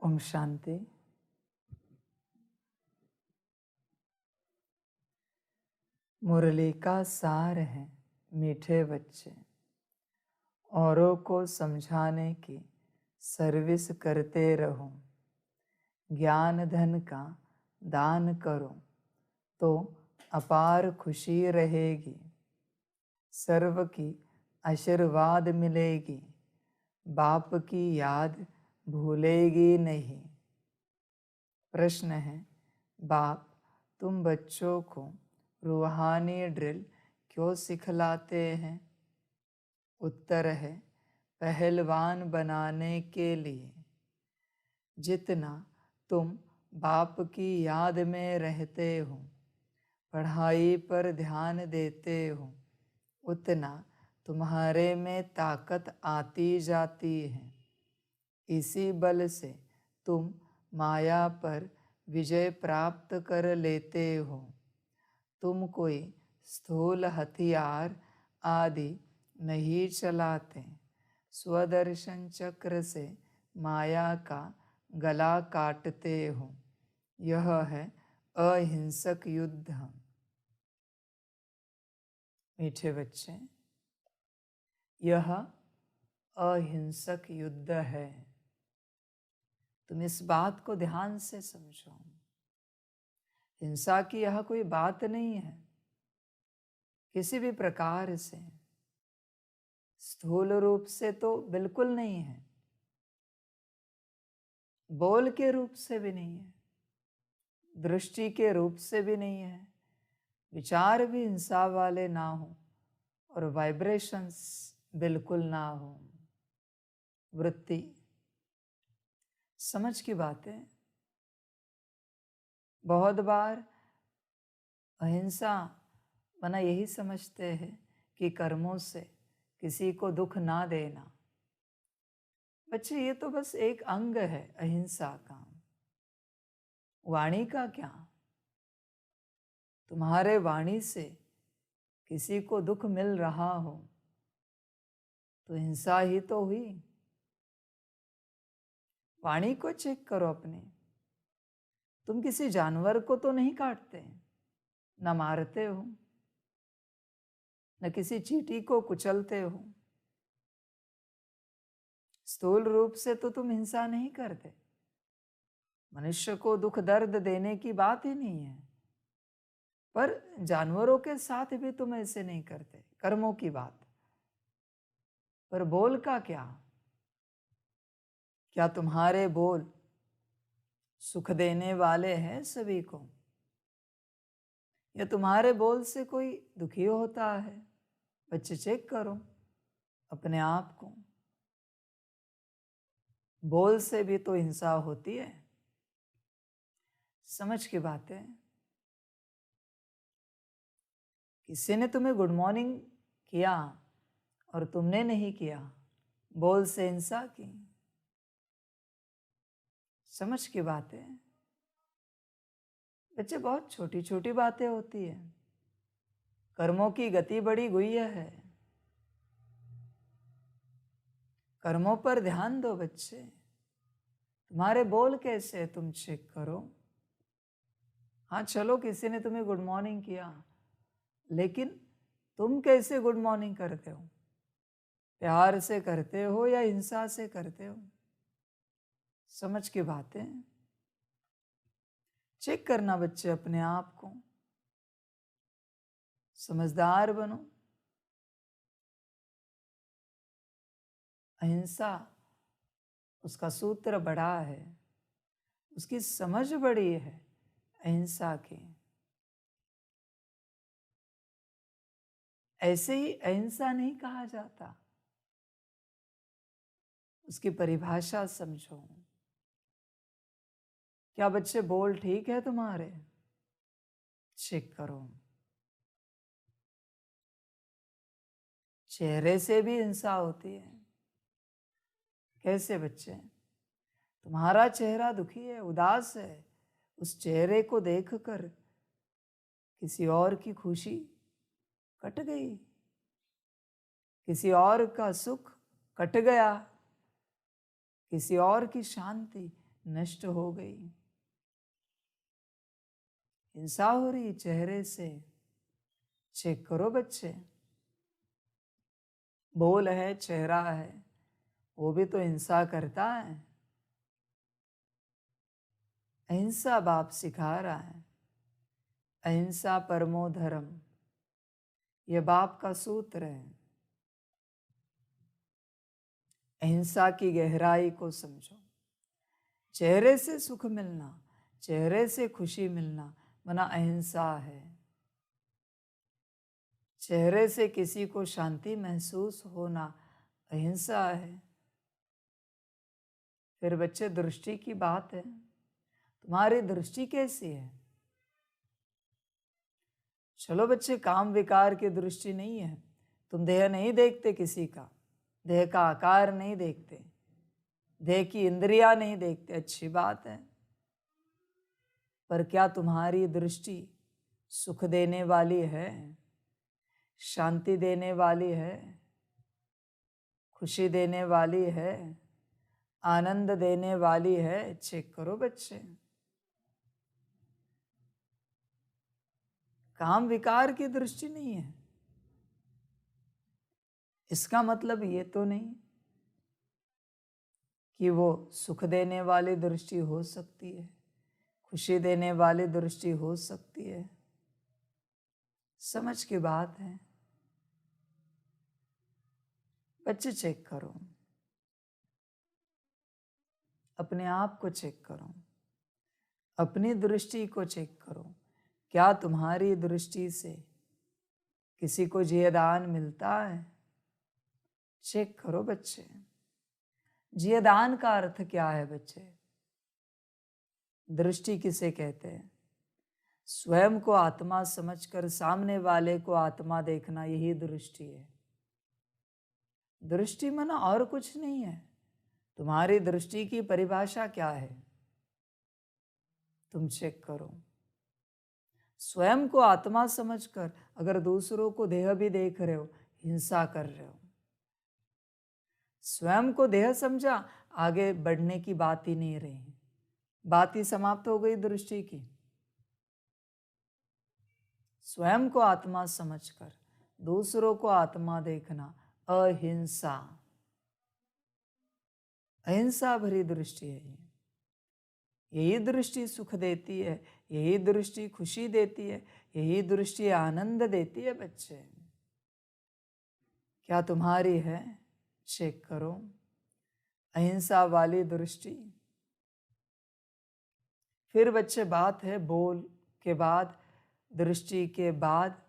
ओम शांति। मुरली का सार है मीठे बच्चे, औरों को समझाने की सर्विस करते रहो। ज्ञान धन का दान करो तो अपार खुशी रहेगी। सर्व की आशीर्वाद मिलेगी, बाप की याद भूलेगी नहीं। प्रश्न है, बाप तुम बच्चों को रूहानी ड्रिल क्यों सिखलाते हैं? उत्तर है, पहलवान बनाने के लिए। जितना तुम बाप की याद में रहते हो, पढ़ाई पर ध्यान देते हो, उतना तुम्हारे में ताकत आती जाती है। इसी बल से तुम माया पर विजय प्राप्त कर लेते हो। तुम कोई स्थूल हथियार आदि नहीं चलाते, स्वदर्शन चक्र से माया का गला काटते हो। यह है अहिंसक युद्ध। मीठे बच्चे, यह अहिंसक युद्ध है। तुम इस बात को ध्यान से समझो। हिंसा की यह कोई बात नहीं है, किसी भी प्रकार से। स्थूल रूप से तो बिल्कुल नहीं है, बोल के रूप से भी नहीं है, दृष्टि के रूप से भी नहीं है। विचार भी हिंसा वाले ना हो और वाइब्रेशंस बिल्कुल ना हो। वृत्ति, समझ की बातें। बहुत बार अहिंसा माना यही समझते हैं कि कर्मों से किसी को दुख ना देना। बच्चे, ये तो बस एक अंग है अहिंसा का। वाणी का क्या? तुम्हारे वाणी से किसी को दुख मिल रहा हो तो हिंसा ही तो हुई। वाणी को चेक करो अपने। तुम किसी जानवर को तो नहीं काटते, न मारते हो, न किसी चींटी को कुचलते हो। स्थूल रूप से तो तुम हिंसा नहीं करते। मनुष्य को दुख दर्द देने की बात ही नहीं है, पर जानवरों के साथ भी तुम ऐसे नहीं करते, कर्मों की बात। पर बोल का क्या? क्या तुम्हारे बोल सुख देने वाले हैं सभी को, या तुम्हारे बोल से कोई दुखी होता है? बच्चे, चेक करो अपने आप को। बोल से भी तो हिंसा होती है। समझ की बात है। किसी ने तुम्हें गुड मॉर्निंग किया और तुमने नहीं किया, बोल से हिंसा की। समझ की बात है। बच्चे, बहुत छोटी छोटी बातें होती है। कर्मों की गति बड़ी गुह्य है। कर्मों पर ध्यान दो बच्चे। तुम्हारे बोल कैसे, तुम चेक करो। हाँ चलो, किसी ने तुम्हें गुड मॉर्निंग किया, लेकिन तुम कैसे गुड मॉर्निंग करते हो? प्यार से करते हो या हिंसा से करते हो? समझ की बातें। चेक करना बच्चे अपने आप को। समझदार बनो। अहिंसा, उसका सूत्र बड़ा है, उसकी समझ बड़ी है अहिंसा की। ऐसे ही अहिंसा नहीं कहा जाता, उसकी परिभाषा समझो। क्या बच्चे बोल ठीक है तुम्हारे? चेक करो। चेहरे से भी हिंसा होती है। कैसे बच्चे? तुम्हारा चेहरा दुखी है, उदास है, उस चेहरे को देखकर किसी और की खुशी कट गई, किसी और का सुख कट गया, किसी और की शांति नष्ट हो गई। हिंसा हो रही चेहरे से, चेक करो बच्चे। बोल है, चेहरा है, वो भी तो हिंसा करता है। अहिंसा बाप सिखा रहा है, अहिंसा परमो धर्म, यह बाप का सूत्र है। अहिंसा की गहराई को समझो। चेहरे से सुख मिलना, चेहरे से खुशी मिलना मना अहिंसा है। चेहरे से किसी को शांति महसूस होना अहिंसा है। फिर बच्चे दृष्टि की बात है, तुम्हारी दृष्टि कैसी है? चलो बच्चे, काम विकार की दृष्टि नहीं है। तुम देह नहीं देखते किसी का, देह का आकार नहीं देखते, देह की इंद्रियां नहीं देखते, अच्छी बात है। पर क्या तुम्हारी दृष्टि सुख देने वाली है, शांति देने वाली है, खुशी देने वाली है, आनंद देने वाली है? चेक करो बच्चे। काम विकार की दृष्टि नहीं है, इसका मतलब ये तो नहीं कि वो सुख देने वाली दृष्टि हो सकती है, खुशी देने वाली दृष्टि हो सकती है। समझ की बात है बच्चे। चेक करो, अपने आप को चेक करो, अपनी दृष्टि को चेक करो। क्या तुम्हारी दृष्टि से किसी को जियदान मिलता है? चेक करो बच्चे। जियदान का अर्थ क्या है बच्चे? दृष्टि किसे कहते हैं? स्वयं को आत्मा समझकर सामने वाले को आत्मा देखना, यही दृष्टि है। दृष्टि माना और कुछ नहीं है। तुम्हारी दृष्टि की परिभाषा क्या है? तुम चेक करो। स्वयं को आत्मा समझकर अगर दूसरों को देह भी देख रहे हो, हिंसा कर रहे हो। स्वयं को देह समझा, आगे बढ़ने की बात ही नहीं रही, बात ही समाप्त हो गई दृष्टि की। स्वयं को आत्मा समझकर दूसरों को आत्मा देखना अहिंसा, अहिंसा भरी दृष्टि है। यही दृष्टि सुख देती है, यही दृष्टि खुशी देती है, यही दृष्टि आनंद देती है बच्चे। क्या तुम्हारी है? चेक करो अहिंसा वाली दृष्टि। फिर बच्चे बात है बोल के बाद, दृष्टि के बाद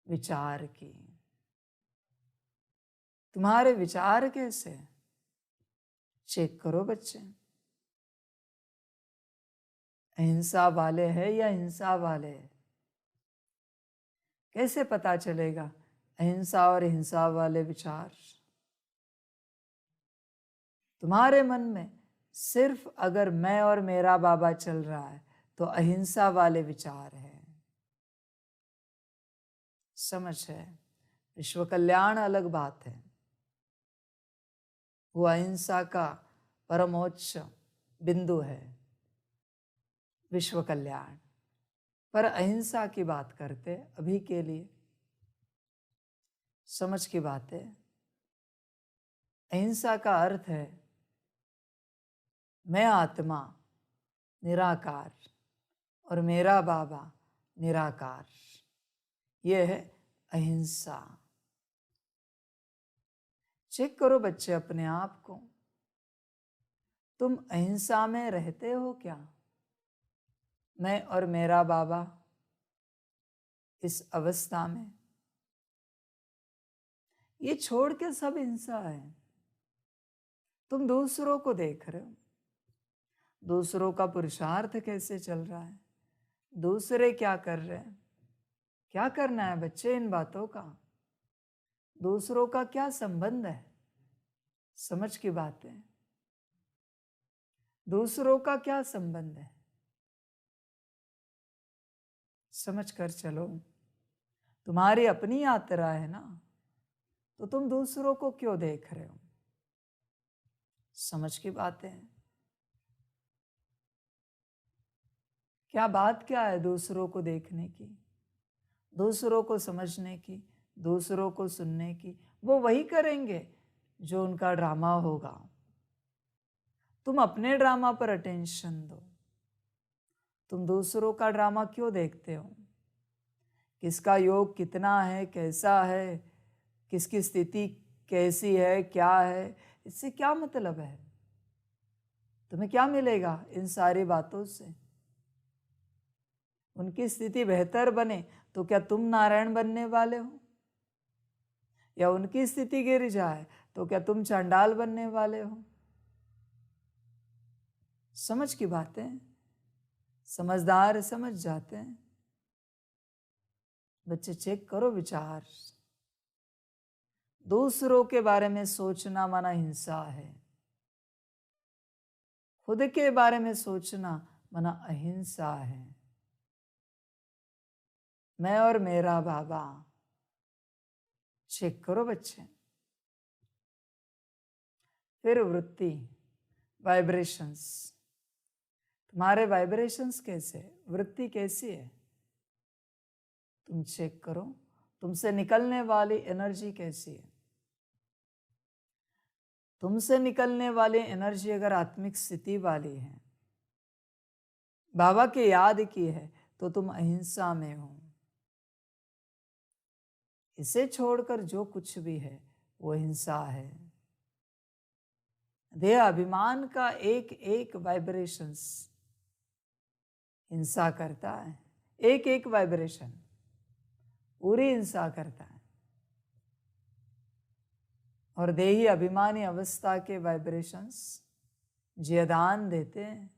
विचार की। तुम्हारे विचार कैसे? चेक करो बच्चे। अहिंसा वाले है या हिंसा वाले है? कैसे पता चलेगा अहिंसा और हिंसा वाले विचार? तुम्हारे मन में सिर्फ अगर मैं और मेरा बाबा चल रहा है तो अहिंसा वाले विचार है। समझ है? विश्व कल्याण अलग बात है, वो अहिंसा का परमोच्च बिंदु है, विश्व कल्याण। पर अहिंसा की बात करते अभी के लिए। समझ की बात है। अहिंसा का अर्थ है मैं आत्मा निराकार और मेरा बाबा निराकार, यह है अहिंसा। चेक करो बच्चे अपने आप को, तुम अहिंसा में रहते हो क्या? मैं और मेरा बाबा इस अवस्था में, ये छोड़ के सब हिंसा है। तुम दूसरों को देख रहे हो, दूसरों का पुरुषार्थ कैसे चल रहा है, दूसरे क्या कर रहे हैं। क्या करना है बच्चे इन बातों का? दूसरों का क्या संबंध है? समझ की बात है। दूसरों का क्या संबंध है? समझ कर चलो। तुम्हारी अपनी यात्रा है ना, तो तुम दूसरों को क्यों देख रहे हो? समझ की बात है। क्या बात क्या है दूसरों को देखने की, दूसरों को समझने की, दूसरों को सुनने की? वो वही करेंगे जो उनका ड्रामा होगा। तुम अपने ड्रामा पर अटेंशन दो। तुम दूसरों का ड्रामा क्यों देखते हो? किसका योग कितना है, कैसा है, किसकी स्थिति कैसी है, क्या है, इससे क्या मतलब है? तुम्हें क्या मिलेगा इन सारी बातों से? उनकी स्थिति बेहतर बने तो क्या तुम नारायण बनने वाले हो? या उनकी स्थिति गिर जाए तो क्या तुम चांडाल बनने वाले हो? समझ की बातें समझदार समझ जाते हैं। बच्चे चेक करो विचार। दूसरों के बारे में सोचना माना हिंसा है, खुद के बारे में सोचना माना अहिंसा है। मैं और मेरा बाबा। चेक करो बच्चे। फिर वृत्ति, वाइब्रेशंस। तुम्हारे वाइब्रेशंस कैसे, वृत्ति कैसी है? तुम चेक करो। तुमसे निकलने वाली एनर्जी कैसी है? तुमसे निकलने वाली एनर्जी अगर आत्मिक स्थिति वाली है, बाबा की याद की है, तो तुम अहिंसा में हो। इसे छोड़कर जो कुछ भी है वो हिंसा है। देह अभिमान का एक एक वाइब्रेशंस हिंसा करता है। एक एक वाइब्रेशन पूरी हिंसा करता है। और देही अभिमानी अवस्था के वाइब्रेशंस जियदान देते हैं।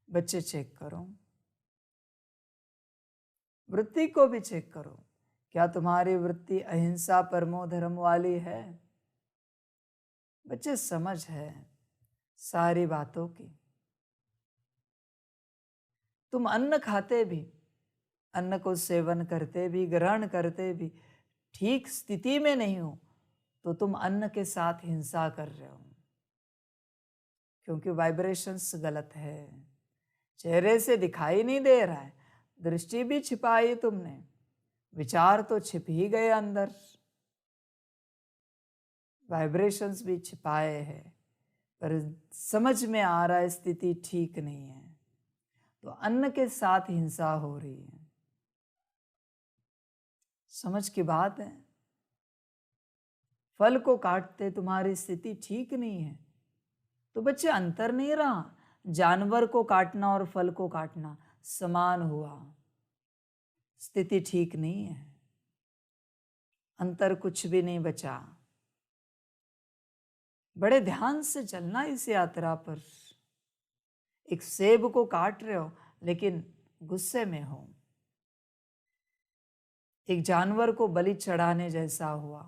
बच्चे चेक करो। वृत्ति को भी चेक करो। क्या तुम्हारी वृत्ति अहिंसा परमो धर्म वाली है? बच्चे समझ है सारी बातों की। तुम अन्न खाते भी, अन्न को सेवन करते भी, ग्रहण करते भी ठीक स्थिति में नहीं हो तो तुम अन्न के साथ हिंसा कर रहे हो, क्योंकि वाइब्रेशंस गलत है। चेहरे से दिखाई नहीं दे रहा है, दृष्टि भी छिपाई तुमने, विचार तो छिप ही गए अंदर, वाइब्रेशंस भी छिपाए हैं, पर समझ में आ रहा है स्थिति ठीक नहीं है, तो अन्न के साथ हिंसा हो रही है। समझ की बात है। फल को काटते तुम्हारी स्थिति ठीक नहीं है, तो बच्चे अंतर नहीं रहा। जानवर को काटना और फल को काटना समान हुआ, स्थिति ठीक नहीं है, अंतर कुछ भी नहीं बचा। बड़े ध्यान से चलना इस यात्रा पर। एक सेब को काट रहे हो लेकिन गुस्से में हो, एक जानवर को बलि चढ़ाने जैसा हुआ,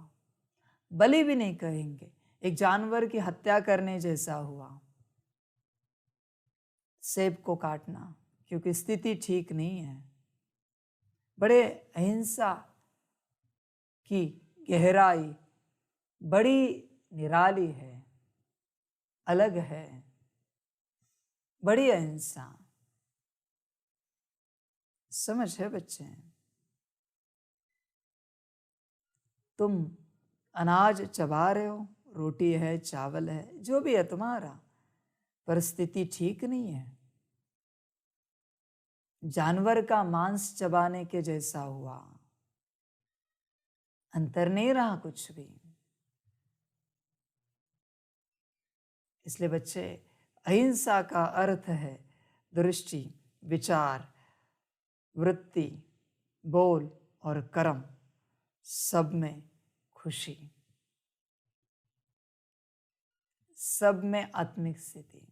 बलि भी नहीं कहेंगे, एक जानवर की हत्या करने जैसा हुआ सेब को काटना, क्योंकि स्थिति ठीक नहीं है। बड़े अहिंसा की गहराई बड़ी निराली है, अलग है, बड़ी अहिंसा। समझ है बच्चे? तुम अनाज चबा रहे हो, रोटी है, चावल है, जो भी है तुम्हारा, पर स्थिति ठीक नहीं है, जानवर का मांस चबाने के जैसा हुआ, अंतर नहीं रहा कुछ भी। इसलिए बच्चे, अहिंसा का अर्थ है दृष्टि, विचार, वृत्ति, बोल और कर्म, सब में खुशी, सब में आत्मिक स्थिति।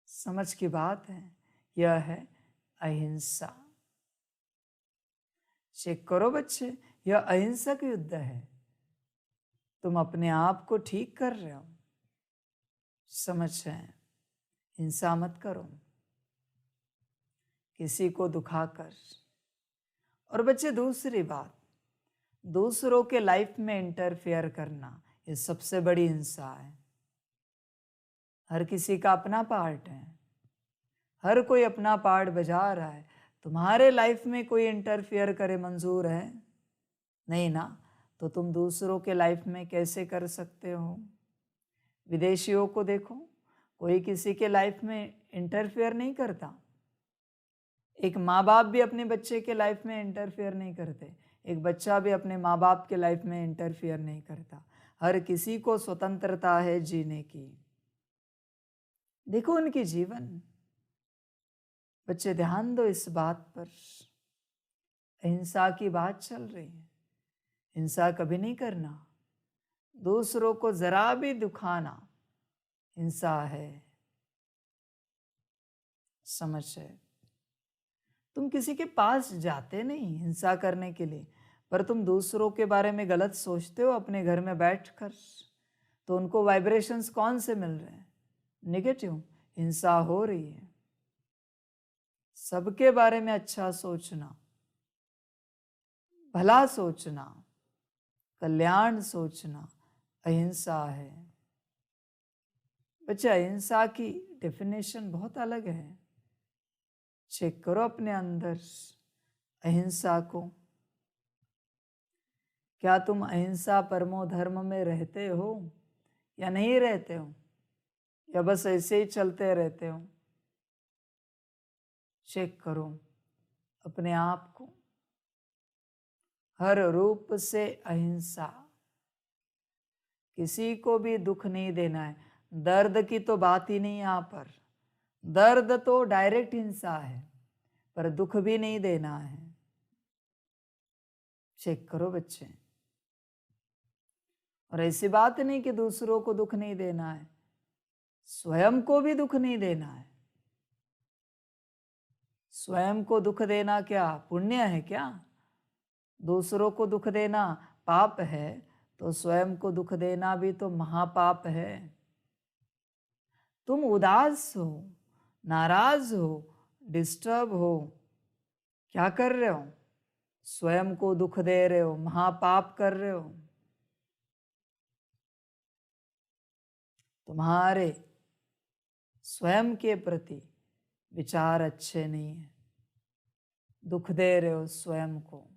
समझ की बात है। यह है अहिंसा। चेक करो बच्चे, यह अहिंसक युद्ध है। तुम अपने आप को ठीक कर रहे हो। समझ है, हिंसा मत करो किसी को दुखाकर। और बच्चे दूसरी बात, दूसरों के लाइफ में इंटरफेयर करना, ये सबसे बड़ी हिंसा है। हर किसी का अपना पार्ट है, हर कोई अपना पार्ट बजा रहा है। तुम्हारे लाइफ में कोई इंटरफियर करे मंजूर है? नहीं ना, तो तुम दूसरों के लाइफ में कैसे कर सकते हो? विदेशियों को देखो, कोई किसी के लाइफ में इंटरफियर नहीं करता। एक माँ बाप भी अपने बच्चे के लाइफ में इंटरफियर नहीं करते, एक बच्चा भी अपने माँ बाप के लाइफ में इंटरफियर नहीं करता। हर किसी को स्वतंत्रता है जीने की। देखो उनकी जीवन। बच्चे ध्यान दो इस बात पर। अहिंसा की बात चल रही है। हिंसा कभी नहीं करना, दूसरों को जरा भी दुखाना हिंसा है। समझ है? तुम किसी के पास जाते नहीं हिंसा करने के लिए, पर तुम दूसरों के बारे में गलत सोचते हो अपने घर में बैठकर, तो उनको वाइब्रेशंस कौन से मिल रहे हैं? नेगेटिव। हिंसा हो रही है। सबके बारे में अच्छा सोचना, भला सोचना, कल्याण सोचना अहिंसा है। बच्चे, अहिंसा की डेफिनेशन बहुत अलग है। चेक करो अपने अंदर अहिंसा को। क्या तुम अहिंसा परमो धर्म में रहते हो या नहीं रहते हो, या बस ऐसे ही चलते रहते हो? चेक करो अपने आप को। हर रूप से अहिंसा, किसी को भी दुख नहीं देना है। दर्द की तो बात ही नहीं यहाँ पर। दर्द तो डायरेक्ट हिंसा है, पर दुख भी नहीं देना है। चेक करो बच्चे। और ऐसी बात नहीं कि दूसरों को दुख नहीं देना है, स्वयं को भी दुख नहीं देना है। स्वयं को दुख देना क्या पुण्य है क्या? दूसरों को दुख देना पाप है, तो स्वयं को दुख देना भी तो महापाप है। तुम उदास हो, नाराज हो, डिस्टर्ब हो, क्या कर रहे हो? स्वयं को दुख दे रहे हो, महापाप कर रहे हो। तुम्हारे स्वयं के प्रति विचार अच्छे नहीं है, दुख दे रहे हो स्वयं को।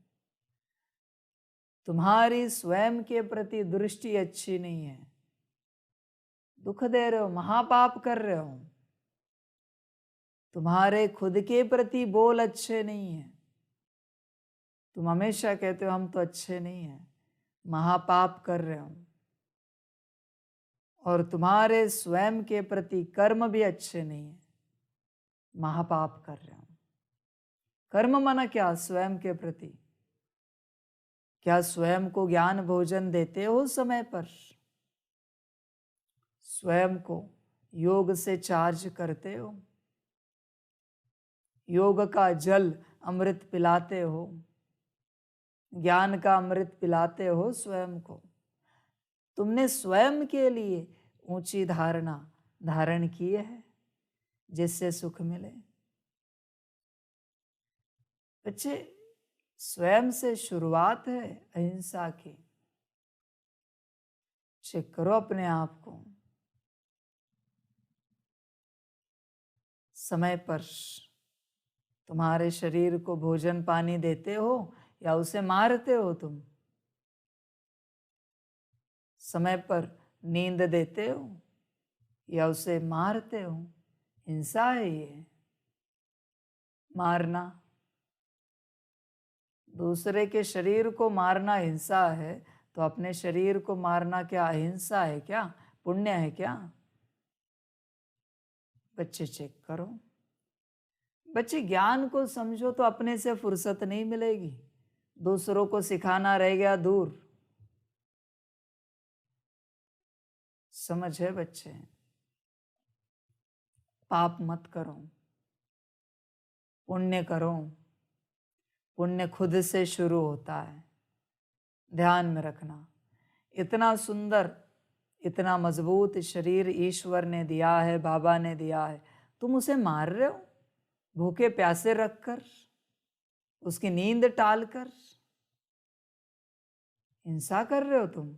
तुम्हारी स्वयं के प्रति दृष्टि अच्छी नहीं है, दुख दे रहे हो, महापाप कर रहे हो। तुम्हारे खुद के प्रति बोल अच्छे नहीं है, तुम हमेशा कहते हो हम तो अच्छे नहीं हैं, महापाप कर रहे हो। और तुम्हारे स्वयं के प्रति कर्म भी अच्छे नहीं है, महापाप कर रहे हो। कर्म माना क्या? स्वयं के प्रति। क्या स्वयं को ज्ञान भोजन देते हो समय पर? स्वयं को योग से चार्ज करते हो? योग का जल अमृत पिलाते हो? ज्ञान का अमृत पिलाते हो स्वयं को? तुमने स्वयं के लिए ऊंची धारणा धारण की है जिससे सुख मिले। बच्चे, स्वयं से शुरुआत है अहिंसा की। चेक करो अपने आप को। समय पर तुम्हारे शरीर को भोजन पानी देते हो या उसे मारते हो तुम? समय पर नींद देते हो या उसे मारते हो? हिंसा है ये, मारना। दूसरे के शरीर को मारना हिंसा है, तो अपने शरीर को मारना क्या अहिंसा है क्या? पुण्य है क्या? बच्चे चेक करो। बच्चे, ज्ञान को समझो तो अपने से फुर्सत नहीं मिलेगी, दूसरों को सिखाना रह गया दूर। समझ है बच्चे? पाप मत करो, पुण्य करो। पुण्य खुद से शुरू होता है, ध्यान में रखना। इतना सुंदर, इतना मजबूत शरीर ईश्वर ने दिया है, बाबा ने दिया है, तुम उसे मार रहे हो भूखे प्यासे रखकर, उसकी नींद टालकर। हिंसा कर रहे हो तुम,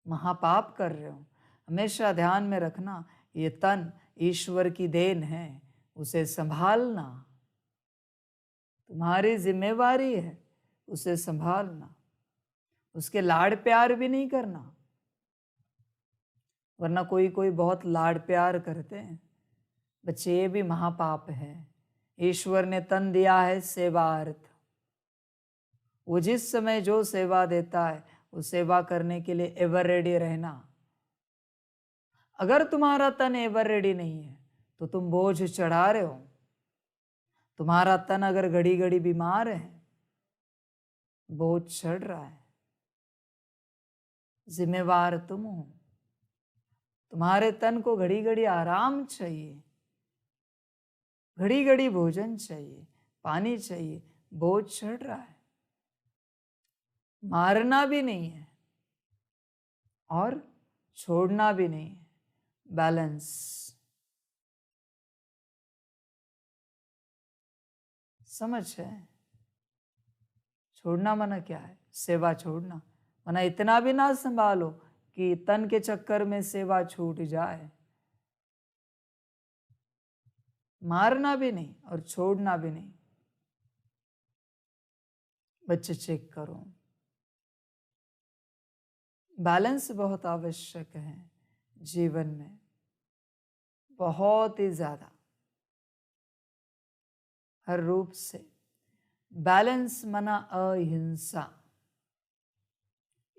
महापाप कर रहे हो। हमेशा ध्यान में रखना, ये तन ईश्वर की देन है, उसे संभालना, तुम्हारी जिम्मेवारी है उसे संभालना। उसके लाड़ प्यार भी नहीं करना, वरना कोई कोई बहुत लाड़ प्यार करते हैं। बच्चे, ये भी महापाप है। ईश्वर ने तन दिया है सेवार्थ। वो जिस समय जो सेवा देता है उस सेवा करने के लिए एवर रेडी रहना। अगर तुम्हारा तन एवर रेडी नहीं है तो तुम बोझ चढ़ा रहे हो। तुम्हारा तन अगर घड़ी घड़ी बीमार है, बोझ चढ़ रहा है, जिम्मेवार तुम हो। तुम्हारे तन को घड़ी घड़ी आराम चाहिए, घड़ी घड़ी भोजन चाहिए, पानी चाहिए, बोझ चढ़ रहा है। मारना भी नहीं है और छोड़ना भी नहीं है, बैलेंस। समझ है? छोड़ना मना क्या है? सेवा छोड़ना मना। इतना भी ना संभालो कि तन के चक्कर में सेवा छूट जाए। मारना भी नहीं और छोड़ना भी नहीं। बच्चे चेक करो, बैलेंस बहुत आवश्यक है जीवन में, बहुत ही ज्यादा, हर रूप से। बैलेंस मना अहिंसा,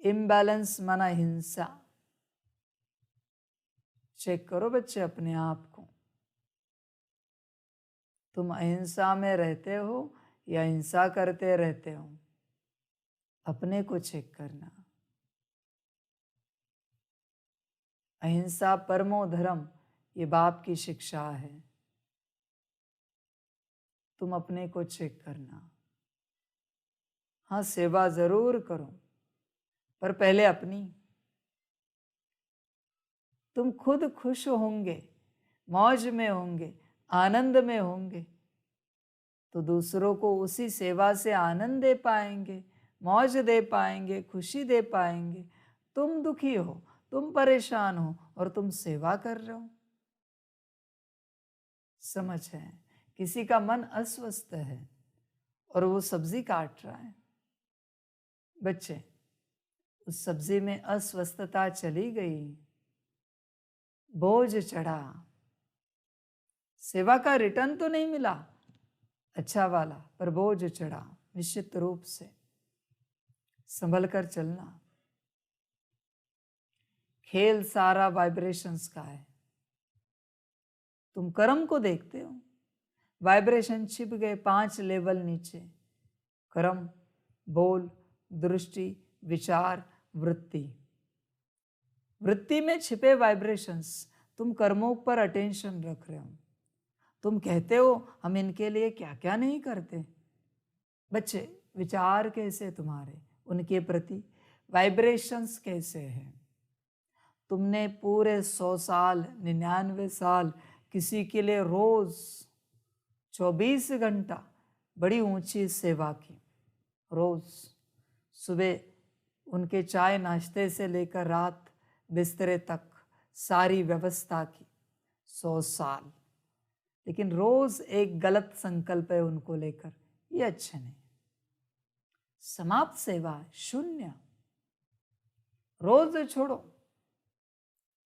इम्बैलेंस मना हिंसा। चेक करो बच्चे अपने आप को, तुम अहिंसा में रहते हो या हिंसा करते रहते हो? अपने को चेक करना। अहिंसा परमो धर्म, ये बाप की शिक्षा है। तुम अपने को चेक करना। हाँ, सेवा जरूर करो, पर पहले अपनी। तुम खुद खुश होंगे, मौज में होंगे, आनंद में होंगे, तो दूसरों को उसी सेवा से आनंद दे पाएंगे, मौज दे पाएंगे, खुशी दे पाएंगे। तुम दुखी हो, तुम परेशान हो और तुम सेवा कर रहे हो। समझ है? किसी का मन अस्वस्थ है और वो सब्जी काट रहा है। बच्चे, उस सब्जी में अस्वस्थता चली गई, बोझ चढ़ा, सेवा का रिटर्न तो नहीं मिला अच्छा वाला, पर बोझ चढ़ा। निश्चित रूप से संभल कर चलना। खेल सारा वाइब्रेशंस का है। तुम कर्म को देखते हो, वाइब्रेशन छिप गए 5 लेवल नीचे। कर्म, बोल, दृष्टि, विचार, वृत्ति। वृत्ति में छिपे वाइब्रेशंस, तुम कर्मों पर अटेंशन रख रहे हो। तुम कहते हो हम इनके लिए क्या क्या नहीं करते। बच्चे, विचार कैसे तुम्हारे उनके प्रति, वाइब्रेशंस कैसे हैं? तुमने पूरे 100 साल, 99 साल किसी के लिए रोज 24 घंटा बड़ी ऊंची सेवा की। रोज सुबह उनके चाय नाश्ते से लेकर रात बिस्तरे तक सारी व्यवस्था की। 100 साल। लेकिन रोज एक गलत संकल्प है उनको लेकर, ये अच्छा नहीं। समाप्त सेवा शून्य। रोज छोड़ो।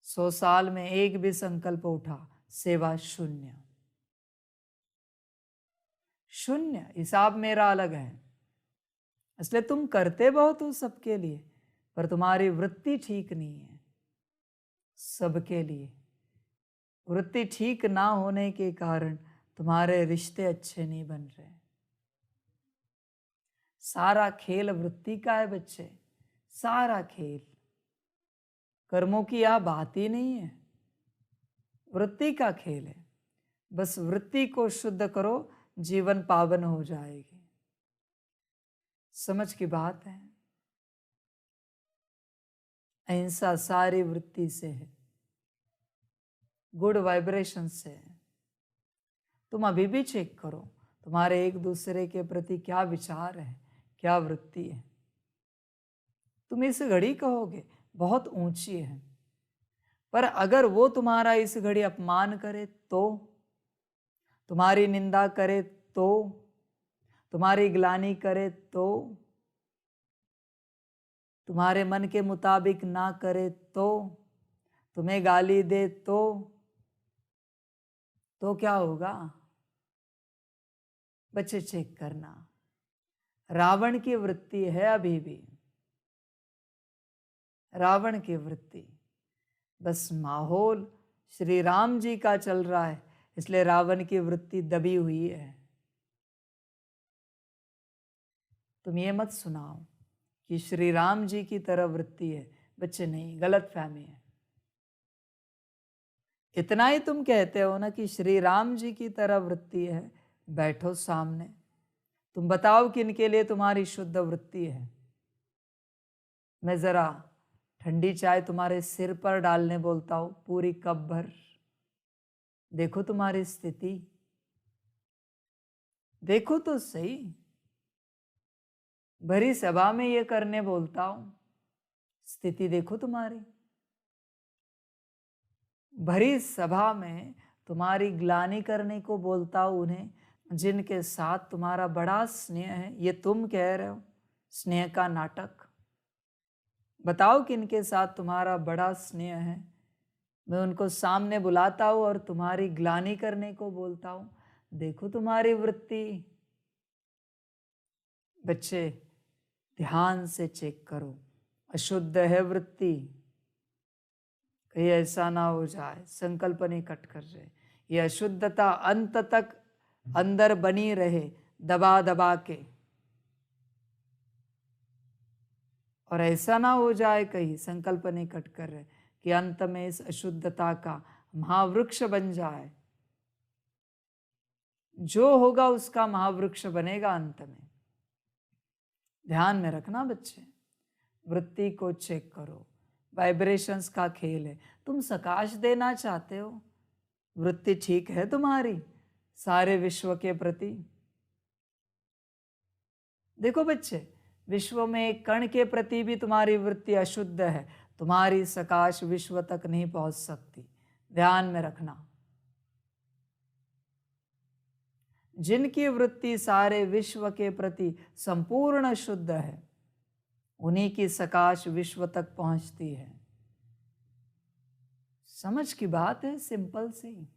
100 साल में एक भी संकल्प उठा, सेवा शून्य। शून्य। हिसाब मेरा अलग है। इसलिए तुम करते बहुत हो सबके लिए, पर तुम्हारी वृत्ति ठीक नहीं है सबके लिए। वृत्ति ठीक ना होने के कारण तुम्हारे रिश्ते अच्छे नहीं बन रहे। सारा खेल वृत्ति का है बच्चे, सारा खेल। कर्मों की यह बात ही नहीं है, वृत्ति का खेल है। बस वृत्ति को शुद्ध करो, जीवन पावन हो जाएगी। समझ की बात है? अहिंसा सारी वृत्ति से है, गुड वाइब्रेशन से है। तुम अभी भी चेक करो तुम्हारे एक दूसरे के प्रति क्या विचार है, क्या वृत्ति है। तुम इस घड़ी कहोगे बहुत ऊंची है, पर अगर वो तुम्हारा इस घड़ी अपमान करे तो तुम्हारी निंदा करे तो, तुम्हारी ग्लानि करे तो, तुम्हारे मन के मुताबिक ना करे तो, तुम्हें गाली दे तो क्या होगा? बच्चे चेक करना, रावण की वृत्ति है अभी भी, रावण की वृत्ति। बस माहौल श्री राम जी का चल रहा है, इसलिए रावण की वृत्ति दबी हुई है। तुम ये मत सुनाओ कि श्री राम जी की तरह वृत्ति है। बच्चे नहीं, गलत फहमी है। इतना ही तुम कहते हो ना कि श्री राम जी की तरह वृत्ति है, बैठो सामने, तुम बताओ कि इनके लिए तुम्हारी शुद्ध वृत्ति है। मैं जरा ठंडी चाय तुम्हारे सिर पर डालने बोलता हूं, पूरी कप भर। देखो तुम्हारी स्थिति, देखो तो सही। भरी सभा में ये करने बोलता हूं, स्थिति देखो तुम्हारी। भरी सभा में तुम्हारी ग्लानि करने को बोलता हूं उन्हें जिनके साथ तुम्हारा बड़ा स्नेह है। ये तुम कह रहे हो स्नेह का नाटक। बताओ कि इनके साथ तुम्हारा बड़ा स्नेह है। मैं उनको सामने बुलाता हूं और तुम्हारी ग्लानि करने को बोलता हूं। देखो तुम्हारी वृत्ति। बच्चे ध्यान से चेक करो, अशुद्ध है वृत्ति। कहीं ऐसा ना हो जाए संकल्प नहीं कट कर जाए, ये अशुद्धता अंत तक अंदर बनी रहे दबा दबा के। और ऐसा ना हो जाए कहीं संकल्प नहीं कट कर रहे कि अंत में इस अशुद्धता का महावृक्ष बन जाए। जो होगा उसका महावृक्ष बनेगा अंत में। ध्यान में रखना बच्चे, वृत्ति को चेक करो। वाइब्रेशंस का खेल है। तुम सकाश देना चाहते हो, वृत्ति ठीक है तुम्हारी सारे विश्व के प्रति। देखो बच्चे, विश्व में एक कण के प्रति भी तुम्हारी वृत्ति अशुद्ध है, तुम्हारी सकाश विश्व तक नहीं पहुंच सकती। ध्यान में रखना, जिनकी वृत्ति सारे विश्व के प्रति संपूर्ण शुद्ध है, उन्हीं की सकाश विश्व तक पहुंचती है। समझ की बात है, सिंपल सी।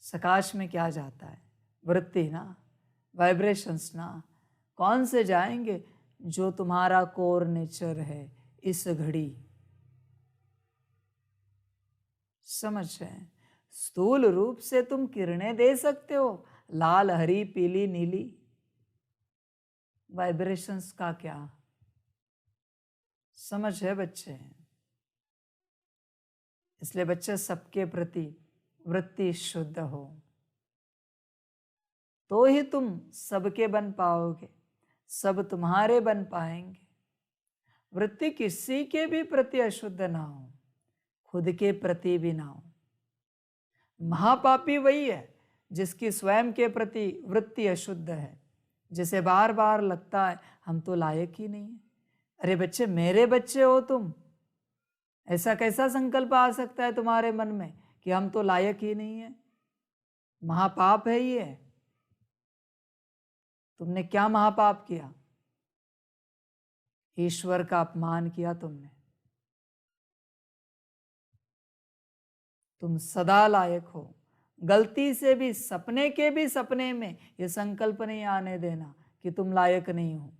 सकाश में क्या जाता है? वृत्ति ना, वाइब्रेशंस ना। कौन से जाएंगे? जो तुम्हारा कोर नेचर है इस घड़ी। समझ रहे? स्थूल रूप से तुम किरणें दे सकते हो, लाल, हरी, पीली, नीली। वाइब्रेशंस का क्या? समझ है बच्चे? इसलिए बच्चे सबके प्रति वृत्ति शुद्ध हो तो ही तुम सबके बन पाओगे, सब तुम्हारे बन पाएंगे। वृत्ति किसी के भी प्रति अशुद्ध ना हो, खुद के प्रति भी ना हो। महापापी वही है जिसकी स्वयं के प्रति वृत्ति अशुद्ध है, जिसे बार बार लगता है हम तो लायक ही नहीं है। अरे बच्चे, मेरे बच्चे हो तुम, ऐसा कैसा संकल्प आ सकता है तुम्हारे मन में कि हम तो लायक ही नहीं है? महापाप है ये। तुमने क्या महापाप किया? ईश्वर का अपमान किया तुमने। तुम सदा लायक हो। गलती से भी सपने में ये संकल्प नहीं आने देना कि तुम लायक नहीं हो।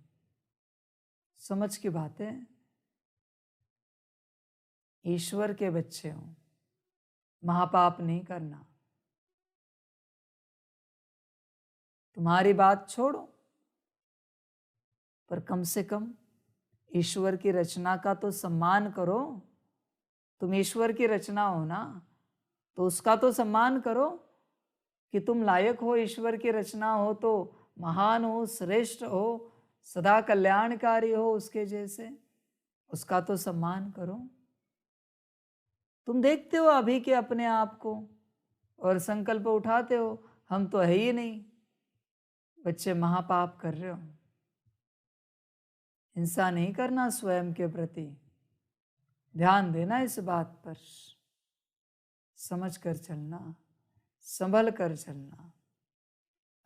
समझ की बात है? ईश्वर के बच्चे हो, महापाप नहीं करना। तुम्हारी बात छोड़ो, पर कम से कम ईश्वर की रचना का तो सम्मान करो। तुम ईश्वर की रचना हो ना, तो उसका तो सम्मान करो कि तुम लायक हो, ईश्वर की रचना हो तो महान हो, श्रेष्ठ हो, सदा कल्याणकारी हो उसके जैसे। उसका तो सम्मान करो। तुम देखते हो अभी के अपने आप को और संकल्प उठाते हो हम तो है ही नहीं। बच्चे, महापाप कर रहे हो। हिंसा नहीं करना स्वयं के प्रति। ध्यान देना इस बात पर, समझ कर चलना। संभल कर चलना।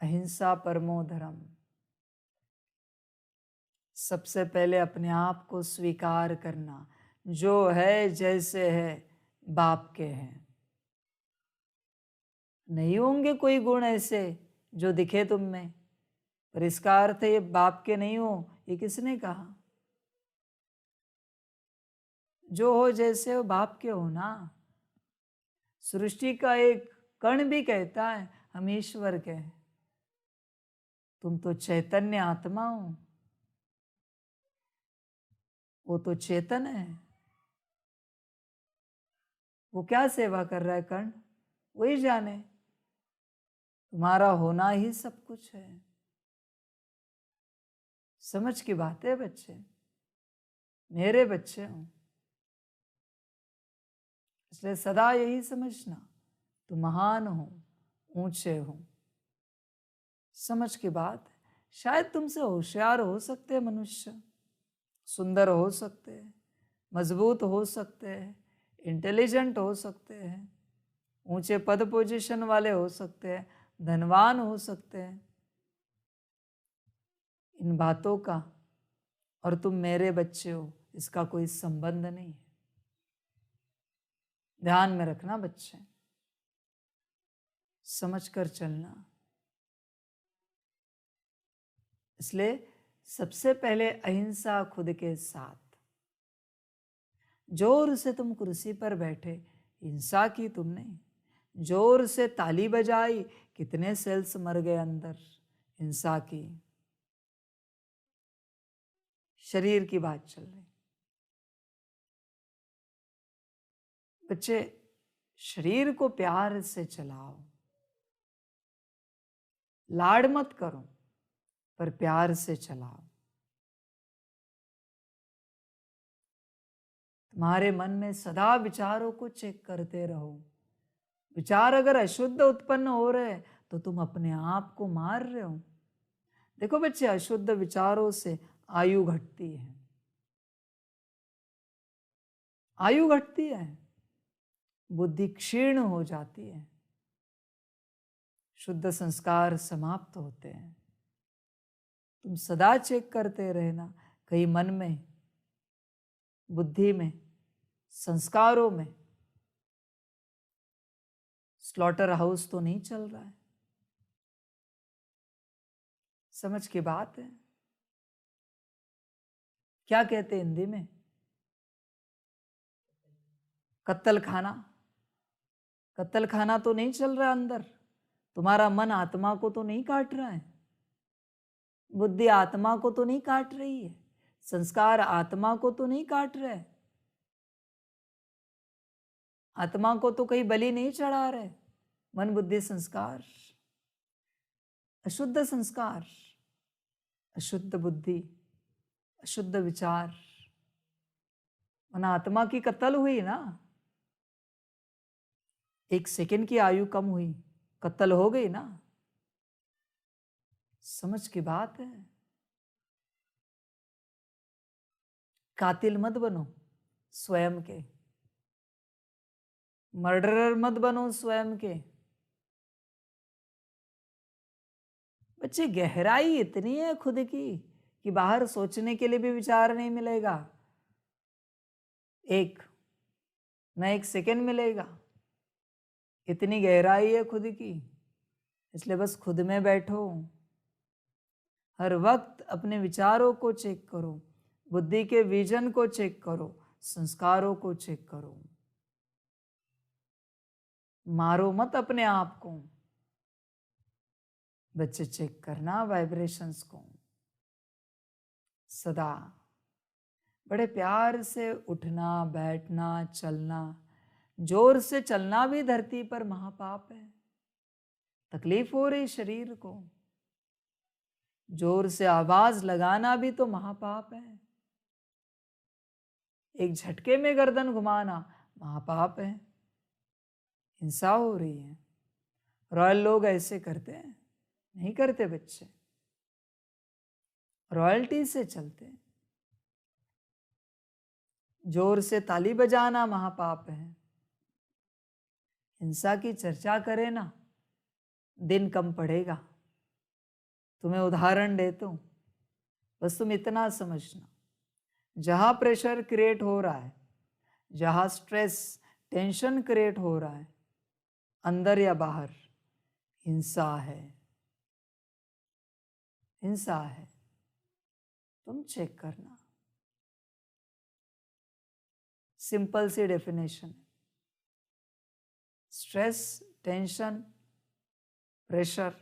अहिंसा परमो धर्म। सबसे पहले अपने आप को स्वीकार करना, जो है जैसे है बाप के हैं। नहीं होंगे कोई गुण ऐसे जो दिखे तुम में, पर इसका अर्थ है ये बाप के नहीं हो, ये किसने कहा? जो हो जैसे हो बाप के हो ना। सृष्टि का एक कण भी कहता है हम ईश्वर के हैं। तुम तो चैतन्य आत्मा हो, वो तो चेतन है। वो क्या सेवा कर रहा है कर्ण, वही जाने। तुम्हारा होना ही सब कुछ है। समझ की बात है बच्चे, मेरे बच्चे हो। इसलिए सदा यही समझना, तुम महान हो, ऊंचे हो। समझ की बात है। शायद तुमसे होशियार हो सकते हैं मनुष्य, सुंदर हो सकते हैं, मजबूत हो सकते हैं, इंटेलिजेंट हो सकते हैं, ऊंचे पद पोजीशन वाले हो सकते हैं, धनवान हो सकते हैं। इन बातों का और तुम मेरे बच्चे हो इसका कोई संबंध नहीं है। ध्यान में रखना बच्चे, समझ कर चलना। इसलिए सबसे पहले अहिंसा खुद के साथ। जोर से तुम कुर्सी पर बैठे, हिंसा की तुमने। जोर से ताली बजाई, कितने सेल्स मर गए अंदर, हिंसा की। शरीर की बात चल रही। बच्चे, शरीर को प्यार से चलाओ, लाड मत करो, पर प्यार से चलाओ। तुम्हारे मन में सदा विचारों को चेक करते रहो। विचार अगर अशुद्ध उत्पन्न हो रहे तो तुम अपने आप को मार रहे हो। देखो बच्चे, अशुद्ध विचारों से आयु घटती है, आयु घटती है, बुद्धि क्षीण हो जाती है, शुद्ध संस्कार समाप्त होते हैं। तुम सदा चेक करते रहना, कहीं मन में, बुद्धि में, संस्कारों में स्लॉटर हाउस तो नहीं चल रहा है। समझ की बात है। क्या कहते हैं हिंदी में? कत्तल खाना। कत्तल खाना तो नहीं चल रहा अंदर। तुम्हारा मन आत्मा को तो नहीं काट रहा है, बुद्धि आत्मा को तो नहीं काट रही है, संस्कार आत्मा को तो नहीं काट रहे, आत्मा को तो कहीं बलि नहीं चढ़ा रहे। मन बुद्धि संस्कार, अशुद्ध संस्कार, अशुद्ध बुद्धि, अशुद्ध विचार, मन आत्मा की कत्ल हुई ना। 1 सेकंड की आयु कम हुई, कत्ल हो गई ना। समझ की बात है। कातिल मत बनो स्वयं के, मर्डरर मत बनो स्वयं के। बच्चे, गहराई इतनी है खुद की कि बाहर सोचने के लिए भी विचार नहीं मिलेगा, एक न 1 सेकंड मिलेगा। इतनी गहराई है खुद की। इसलिए बस खुद में बैठो, हर वक्त अपने विचारों को चेक करो, बुद्धि के विजन को चेक करो, संस्कारों को चेक करो। मारो मत अपने आप को। बच्चे, चेक करना वाइब्रेशंस को सदा। बड़े प्यार से उठना, बैठना, चलना। जोर से चलना भी धरती पर महापाप है, तकलीफ हो रही शरीर को। जोर से आवाज लगाना भी तो महापाप है। एक झटके में गर्दन घुमाना महापाप है, हिंसा हो रही है। रॉयल लोग ऐसे करते हैं? नहीं करते बच्चे, रॉयल्टी से चलते हैं। जोर से ताली बजाना महापाप है। हिंसा की चर्चा करे ना दिन कम पड़ेगा। तुम्हें उदाहरण देता हूं, बस तुम इतना समझना, जहां प्रेशर क्रिएट हो रहा है, जहां स्ट्रेस टेंशन क्रिएट हो रहा है, अंदर या बाहर, हिंसा है, हिंसा है। तुम चेक करना। सिंपल सी डेफिनेशन है, स्ट्रेस टेंशन प्रेशर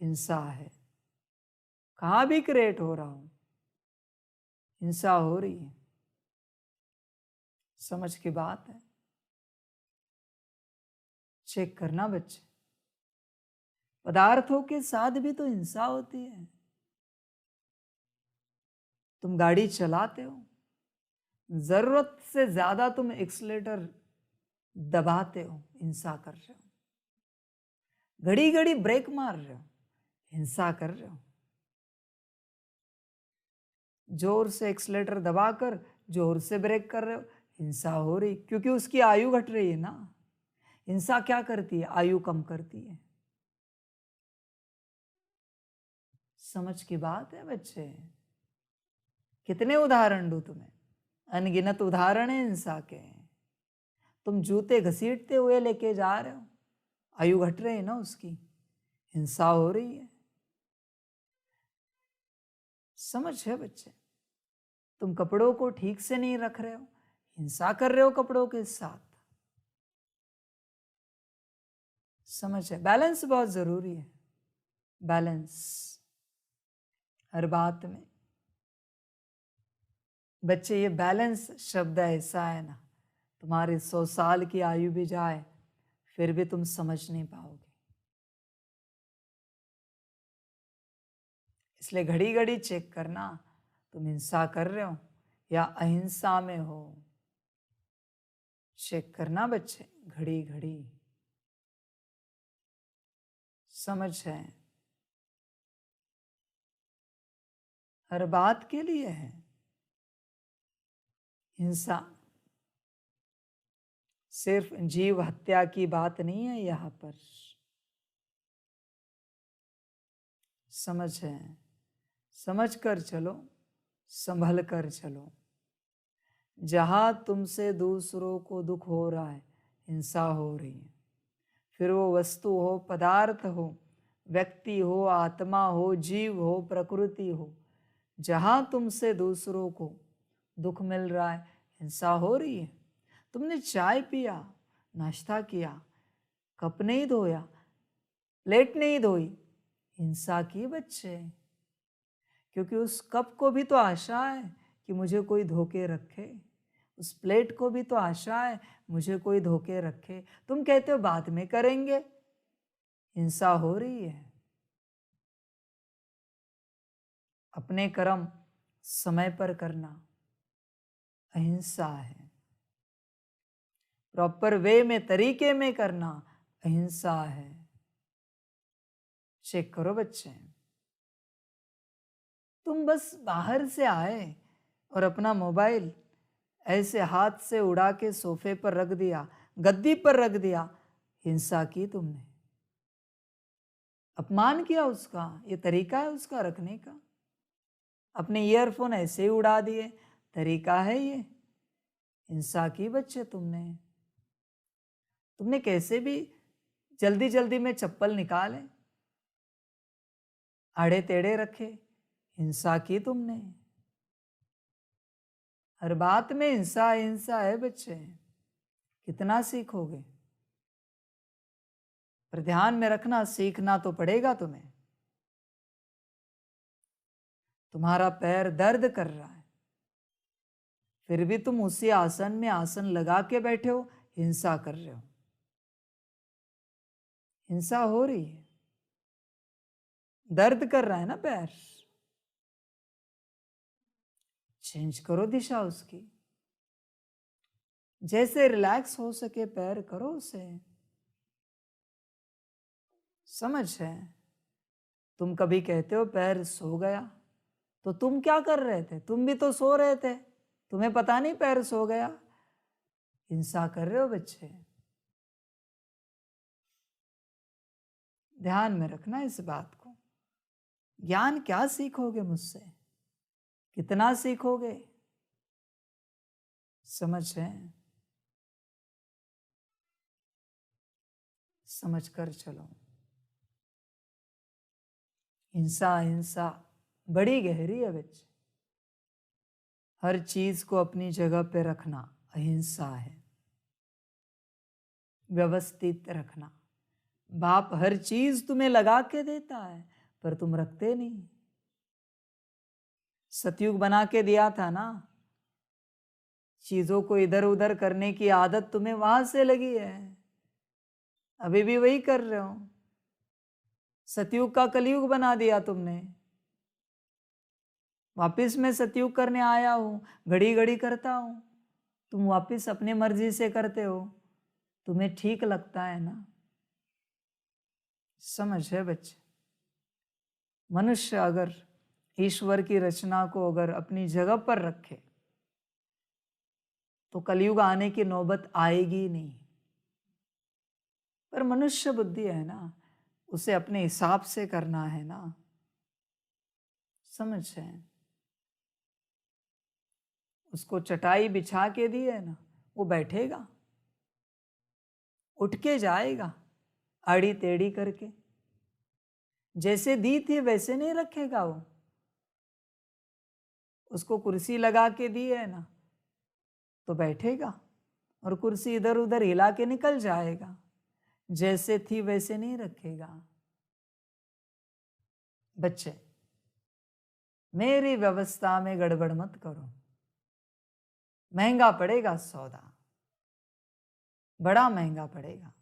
हिंसा है। कहां भी क्रिएट हो रहा हूं, हिंसा हो रही है। समझ की बात है, चेक करना बच्चे। पदार्थों के साथ भी तो हिंसा होती है। तुम गाड़ी चलाते हो, जरूरत से ज्यादा तुम एक्सीलेटर दबाते हो, हिंसा कर रहे हो। घड़ी घड़ी ब्रेक मार रहे हो, हिंसा कर रहे हो। जोर से एक्सीलेटर दबाकर जोर से ब्रेक कर रहे हो, हिंसा हो रही, क्योंकि उसकी आयु घट रही है ना। हिंसा क्या करती है? आयु कम करती है। समझ की बात है बच्चे। कितने उदाहरण दूं तुम्हें? अनगिनत उदाहरण है हिंसा के। तुम जूते घसीटते हुए लेके जा रहे हो, आयु घट रही है ना उसकी, हिंसा हो रही है। समझ है बच्चे? तुम कपड़ों को ठीक से नहीं रख रहे हो, हिंसा कर रहे हो कपड़ों के साथ। समझ है? बैलेंस बहुत जरूरी है, बैलेंस हर बात में। बच्चे, ये बैलेंस शब्द ऐसा है ना, तुम्हारी 100 साल की आयु भी जाए फिर भी तुम समझ नहीं पाओगे। इसलिए घड़ी घड़ी चेक करना, तुम हिंसा कर रहे हो या अहिंसा में हो। चेक करना बच्चे, घड़ी घड़ी। समझ है? हर बात के लिए है हिंसा। सिर्फ जीव हत्या की बात नहीं है यहां पर। समझ है? समझ कर चलो, संभल कर चलो। जहां तुमसे दूसरों को दुख हो रहा है, हिंसा हो रही है, फिर वो वस्तु हो, पदार्थ हो, व्यक्ति हो, आत्मा हो, जीव हो, प्रकृति हो, जहां तुमसे दूसरों को दुख मिल रहा है, हिंसा हो रही है। तुमने चाय पिया, नाश्ता किया, कप नहीं धोया, प्लेट नहीं धोई, हिंसा की बच्चे। क्योंकि उस कप को भी तो आशा है कि मुझे कोई धोके रखे, उस प्लेट को भी तो आशा है मुझे कोई धोके रखे। तुम कहते हो बाद में करेंगे, हिंसा हो रही है। अपने कर्म समय पर करना अहिंसा है। प्रॉपर वे में, तरीके में करना अहिंसा है। चेक करो बच्चे। तुम बस बाहर से आए और अपना मोबाइल ऐसे हाथ से उड़ा के सोफे पर रख दिया, गद्दी पर रख दिया, हिंसा की तुमने, अपमान किया उसका। ये तरीका है उसका रखने का। अपने ईयरफोन ऐसे ही उड़ा दिए, तरीका है ये? हिंसा की बच्चे तुमने। तुमने कैसे भी जल्दी जल्दी में चप्पल निकाले, आड़े टेढ़े रखे, हिंसा की तुमने। हर बात में हिंसा हिंसा है बच्चे, कितना सीखोगे? पर ध्यान में रखना, सीखना तो पड़ेगा तुम्हें। तुम्हारा पैर दर्द कर रहा है, फिर भी तुम उसी आसन में आसन लगा के बैठे हो, हिंसा कर रहे हो। हिंसा हो रही है, दर्द कर रहा है ना पैर, चेंज करो दिशा उसकी। जैसे रिलैक्स हो सके पैर करो उसे। समझ है? तुम कभी कहते हो पैर सो गया, तो तुम क्या कर रहे थे? तुम भी तो सो रहे थे, तुम्हें पता नहीं पैर सो गया। हिंसा कर रहे हो बच्चे। ध्यान में रखना इस बात को। ज्ञान क्या सीखोगे मुझसे, कितना सीखोगे, समझ है, समझ कर चलो। हिंसा हिंसा बड़ी गहरी है बच्चे। हर चीज को अपनी जगह पे रखना अहिंसा है। व्यवस्थित रखना। बाप हर चीज तुम्हें लगा के देता है पर तुम रखते नहीं। सतयुग बना के दिया था ना, चीजों को इधर उधर करने की आदत तुम्हें वहां से लगी है, अभी भी वही कर रहे हो। सतयुग का कलयुग बना दिया तुमने। वापिस मैं सतयुग करने आया हूं, घड़ी घड़ी करता हूं, तुम वापिस अपनी मर्जी से करते हो, तुम्हें ठीक लगता है ना। समझ है बच्चे। मनुष्य अगर ईश्वर की रचना को अगर अपनी जगह पर रखे तो कलयुग आने की नौबत आएगी नहीं। पर मनुष्य बुद्धि है ना, उसे अपने हिसाब से करना है ना। समझ है। उसको चटाई बिछा के दी है ना, वो बैठेगा, उठ के जाएगा आड़ी टेढ़ी करके। जैसे दी थी वैसे नहीं रखेगा वो। उसको कुर्सी लगा के दी है ना तो बैठेगा और कुर्सी इधर उधर हिला के निकल जाएगा। जैसे थी वैसे नहीं रखेगा। बच्चे, मेरी व्यवस्था में गड़बड़ मत करो, महंगा पड़ेगा सौदा, बड़ा महंगा पड़ेगा।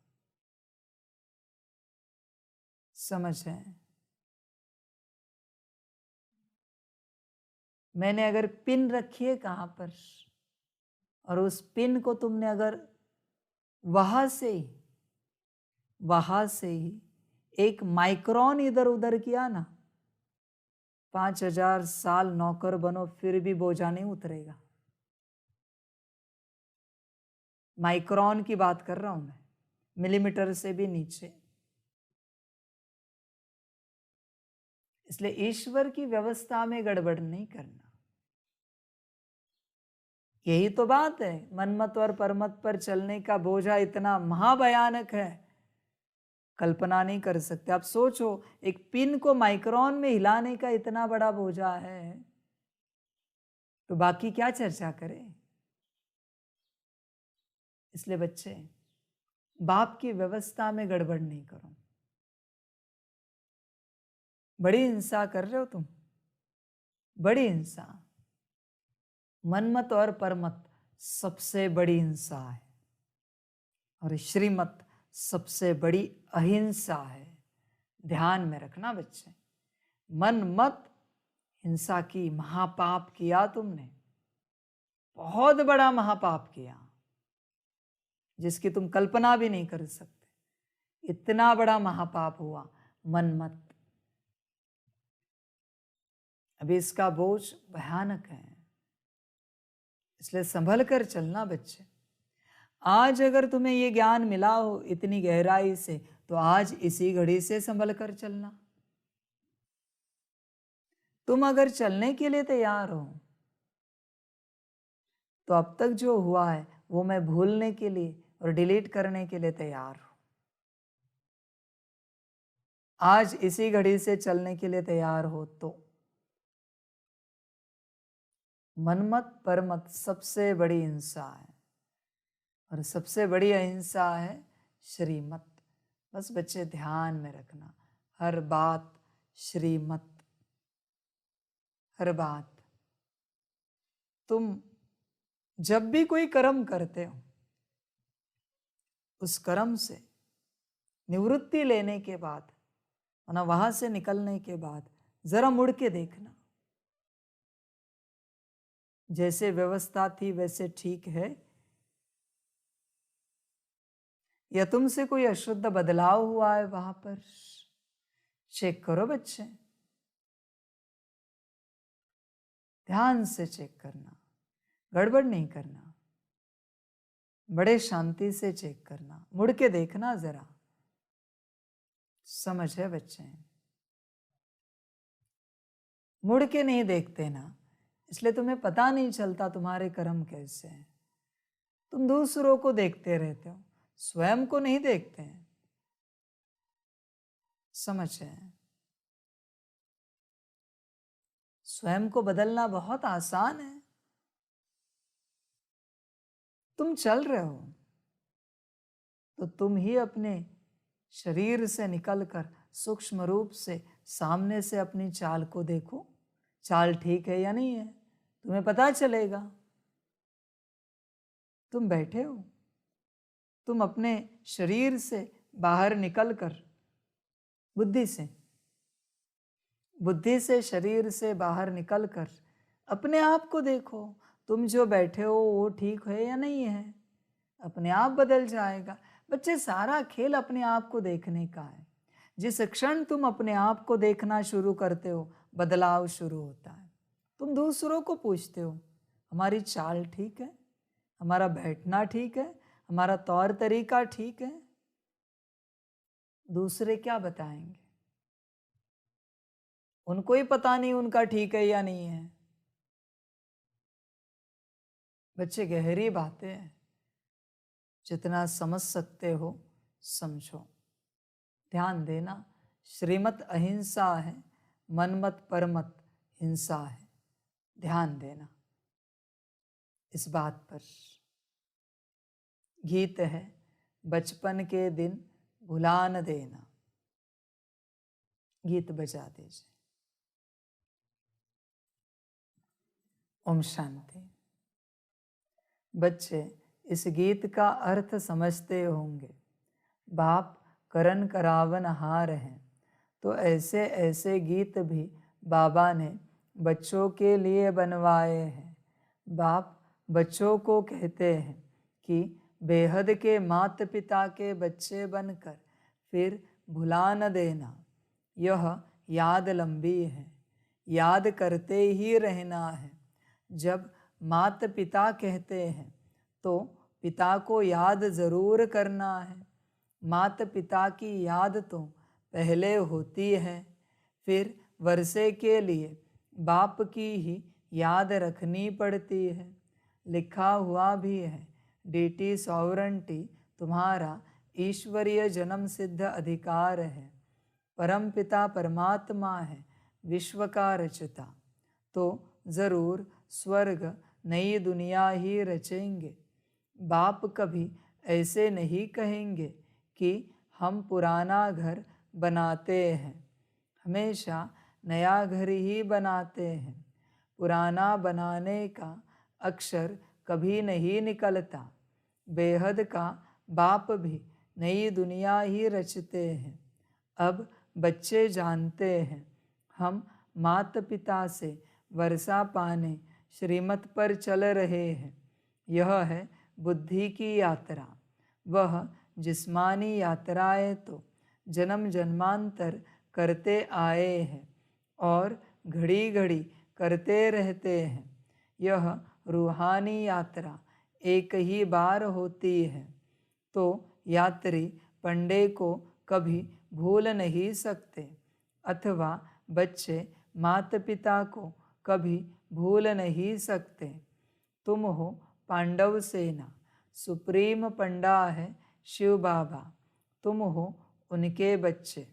समझ है। मैंने अगर पिन रखी है कहां पर और उस पिन को तुमने अगर वहां से ही एक माइक्रोन इधर उधर किया ना, 5000 साल नौकर बनो फिर भी बोझा नहीं उतरेगा। माइक्रोन की बात कर रहा हूं मैं, मिलीमीटर से भी नीचे। इसलिए ईश्वर की व्यवस्था में गड़बड़ नहीं करना। यही तो बात है, मनमत और परमत पर चलने का बोझा इतना महाभयानक है, कल्पना नहीं कर सकते। आप सोचो, एक पिन को माइक्रोन में हिलाने का इतना बड़ा बोझा है, तो बाकी क्या चर्चा करें। इसलिए बच्चे, बाप की व्यवस्था में गड़बड़ नहीं करो। बड़ी हिंसा कर रहे हो तुम, बड़ी हिंसा। मनमत और परमत सबसे बड़ी हिंसा है और श्रीमत सबसे बड़ी अहिंसा है। ध्यान में रखना बच्चे। मन मत हिंसा की, महापाप किया तुमने, बहुत बड़ा महापाप किया जिसकी तुम कल्पना भी नहीं कर सकते। इतना बड़ा महापाप हुआ मन मत। अभी इसका बोझ भयानक है, इसलिए संभल कर चलना बच्चे। आज अगर तुम्हें ये ज्ञान मिला हो इतनी गहराई से, तो आज इसी घड़ी से संभल कर चलना। तुम अगर चलने के लिए तैयार हो तो अब तक जो हुआ है वो मैं भूलने के लिए और डिलीट करने के लिए तैयार हूं। आज इसी घड़ी से चलने के लिए तैयार हो तो मनमत परमत सबसे बड़ी हिंसा है और सबसे बड़ी अहिंसा है श्रीमत। बस बच्चे ध्यान में रखना, हर बात श्रीमत, हर बात। तुम जब भी कोई कर्म करते हो, उस कर्म से निवृत्ति लेने के बाद, ना वहां से निकलने के बाद जरा मुड़ के देखना, जैसे व्यवस्था थी वैसे ठीक है या तुमसे कोई अशुद्ध बदलाव हुआ है वहां पर। चेक करो बच्चे, ध्यान से चेक करना, गड़बड़ नहीं करना, बड़े शांति से चेक करना, मुड़ के देखना जरा। समझ है बच्चे? मुड़ के नहीं देखते ना, इसलिए तुम्हें पता नहीं चलता तुम्हारे कर्म कैसे हैं। तुम दूसरों को देखते रहते हो, स्वयं को नहीं देखते हैं। समझ है? स्वयं को बदलना बहुत आसान है। तुम चल रहे हो तो तुम ही अपने शरीर से निकलकर सूक्ष्म रूप से सामने से अपनी चाल को देखो, चाल ठीक है या नहीं है, तुम्हें पता चलेगा। तुम बैठे हो, तुम अपने शरीर से बाहर निकलकर बुद्धि से शरीर से बाहर निकलकर अपने आप को देखो। तुम जो बैठे हो वो ठीक है या नहीं है, अपने आप बदल जाएगा। बच्चे, सारा खेल अपने आप को देखने का है। जिस क्षण तुम अपने आप को देखना शुरू करते हो, बदलाव शुरू होता है। तुम दूसरों को पूछते हो, हमारी चाल ठीक है, हमारा बैठना ठीक है, हमारा तौर तरीका ठीक है। दूसरे क्या बताएंगे? उनको ही पता नहीं उनका ठीक है या नहीं है। बच्चे, गहरी बातें हैं, जितना समझ सकते हो समझो। ध्यान देना, श्रीमत अहिंसा है, मनमत परमत हिंसा है। ध्यान देना इस बात पर। गीत है, बचपन के दिन भुला न देना। गीत बजा दीजिए। ओम शांति। बच्चे, इस गीत का अर्थ समझते होंगे। बाप करन करावन हार हैं, तो ऐसे ऐसे गीत भी बाबा ने बच्चों के लिए बनवाए हैं। बाप बच्चों को कहते हैं कि बेहद के माता पिता के बच्चे बनकर फिर भुला न देना। यह याद लंबी है, याद करते ही रहना है। जब माता पिता कहते हैं तो पिता को याद ज़रूर करना है। माता पिता की याद तो पहले होती है, फिर वर्षे के लिए बाप की ही याद रखनी पड़ती है। लिखा हुआ भी है, डीटी सॉवरेंटी तुम्हारा ईश्वरीय जन्म सिद्ध अधिकार है। परम पिता परमात्मा है, विश्व का रचता, तो ज़रूर स्वर्ग नई दुनिया ही रचेंगे। बाप कभी ऐसे नहीं कहेंगे कि हम पुराना घर बनाते हैं, हमेशा नया घर ही बनाते हैं। पुराना बनाने का अक्षर कभी नहीं निकलता। बेहद का बाप भी नई दुनिया ही रचते हैं। अब बच्चे जानते हैं, हम माता पिता से वर्षा पाने श्रीमत पर चल रहे हैं। यह है बुद्धि की यात्रा। वह जिस्मानी यात्राएं तो जन्म जन्मांतर करते आए हैं और घड़ी घड़ी करते रहते हैं। यह रूहानी यात्रा एक ही बार होती है, तो यात्री पंडे को कभी भूल नहीं सकते, अथवा बच्चे माता पिता को कभी भूल नहीं सकते। तुम हो पांडव सेना, सुप्रीम पंडा है शिव बाबा। तुम हो उनके बच्चे।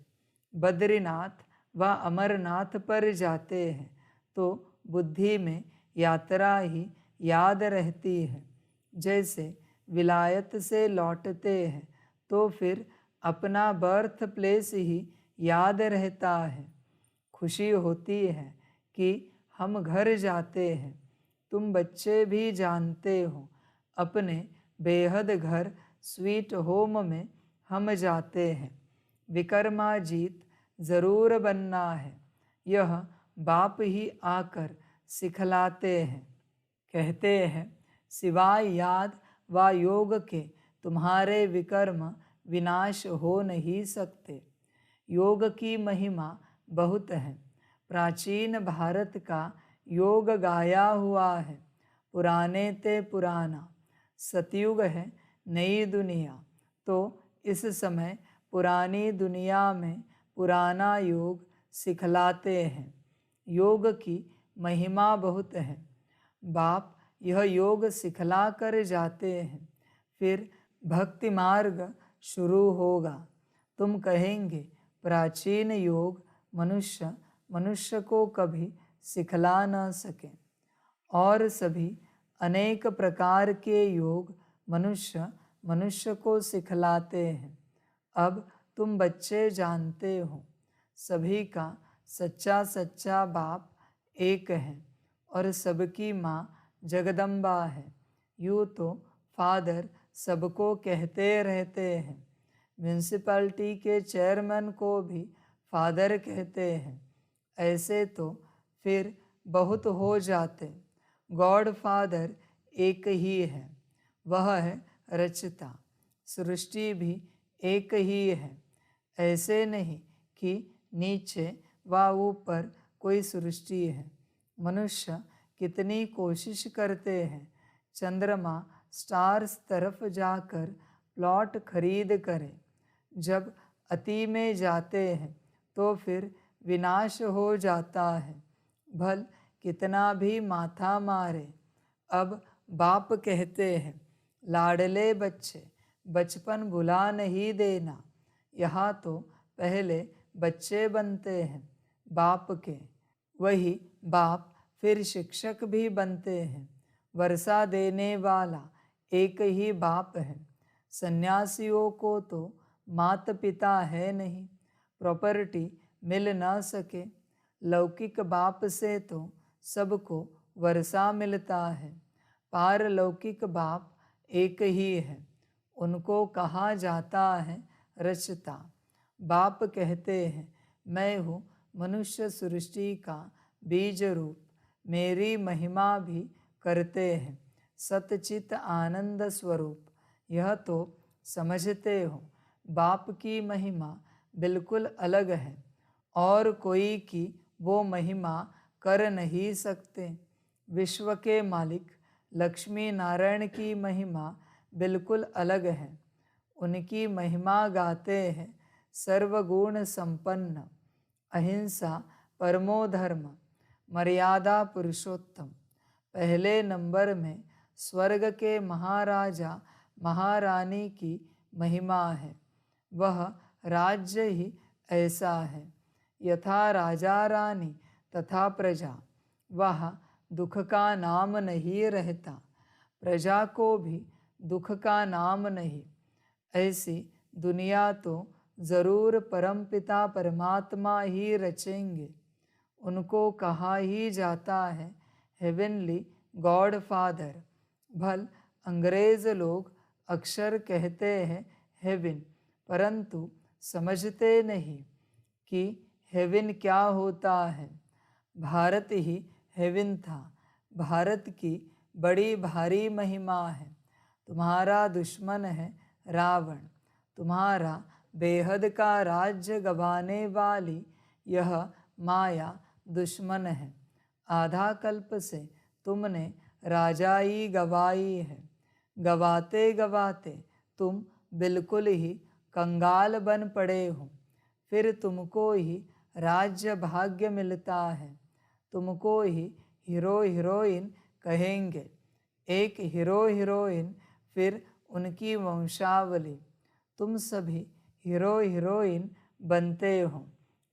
बद्रीनाथ व अमरनाथ पर जाते हैं तो बुद्धि में यात्रा ही याद रहती है। जैसे विलायत से लौटते हैं तो फिर अपना बर्थ प्लेस ही याद रहता है। खुशी होती है कि हम घर जाते हैं। तुम बच्चे भी जानते हो, अपने बेहद घर स्वीट होम में हम जाते हैं। विक्रमाजीत ज़रूर बनना है, यह बाप ही आकर सिखलाते हैं। कहते हैं, सिवाय याद व योग के तुम्हारे विकर्म विनाश हो नहीं सकते। योग की महिमा बहुत है। प्राचीन भारत का योग गाया हुआ है। पुराने ते पुराना सतयुग है, नई दुनिया तो इस समय पुरानी दुनिया में पुराना योग सिखलाते हैं। योग की महिमा बहुत है। बाप यह योग सिखला कर जाते हैं, फिर भक्ति मार्ग शुरू होगा। तुम कहेंगे प्राचीन योग मनुष्य को कभी सिखला न सके, और सभी अनेक प्रकार के योग मनुष्य को सिखलाते हैं। अब तुम बच्चे जानते हो, सभी का सच्चा बाप एक है और सबकी माँ जगदम्बा है। यूँ तो फादर सबको कहते रहते हैं। म्यूनसिपैलिटी के चेयरमैन को भी फादर कहते हैं। ऐसे तो फिर बहुत हो जाते। गॉड फादर एक ही है, वह है रचता। सृष्टि भी एक ही है। ऐसे नहीं कि नीचे व ऊपर कोई सृष्टि है। मनुष्य कितनी कोशिश करते हैं चंद्रमा स्टार्स तरफ जाकर प्लॉट खरीद करें। जब अति में जाते हैं तो फिर विनाश हो जाता है। भल कितना भी माथा मारे। अब बाप कहते हैं, लाडले बच्चे, बचपन भुला नहीं देना। यहाँ तो पहले बच्चे बनते हैं बाप के, वही बाप फिर शिक्षक भी बनते हैं। वर्षा देने वाला एक ही बाप है। सन्यासियों को तो माता पिता है नहीं, प्रॉपर्टी मिल ना सके। लौकिक बाप से तो सबको वर्षा मिलता है। पारलौकिक बाप एक ही है, उनको कहा जाता है रचता। बाप कहते हैं, मैं हूँ मनुष्य सृष्टि का बीज रूप। मेरी महिमा भी करते हैं सतचित आनंद स्वरूप। यह तो समझते हो बाप की महिमा बिल्कुल अलग है, और कोई की वो महिमा कर नहीं सकते। विश्व के मालिक लक्ष्मी नारायण की महिमा बिल्कुल अलग है। उनकी महिमा गाते हैं सर्वगुण संपन्न, अहिंसा परमो धर्म, मर्यादा पुरुषोत्तम। पहले नंबर में स्वर्ग के महाराजा महारानी की महिमा है। वह राज्य ही ऐसा है, यथा राजा रानी तथा प्रजा। वहाँ दुख का नाम नहीं रहता, प्रजा को भी दुख का नाम नहीं। ऐसी दुनिया तो ज़रूर परमपिता परमात्मा ही रचेंगे। उनको कहा ही जाता है हेवनली गॉड फादर। भल अंग्रेज़ लोग अक्सर कहते हैं हेवन, परंतु समझते नहीं कि हेवन क्या होता है। भारत ही हेवन था। भारत की बड़ी भारी महिमा है। तुम्हारा दुश्मन है रावण, तुम्हारा बेहद का राज्य गवाने वाली यह माया दुश्मन है। आधा कल्प से तुमने राजाई गवाई है। गवाते गवाते तुम बिल्कुल ही कंगाल बन पड़े हो। फिर तुमको ही राज्य भाग्य मिलता है। तुमको ही हीरो हीरोइन कहेंगे। एक हीरो हीरोइन, फिर उनकी वंशावली। तुम सभी हीरो हीरोइन बनते हो,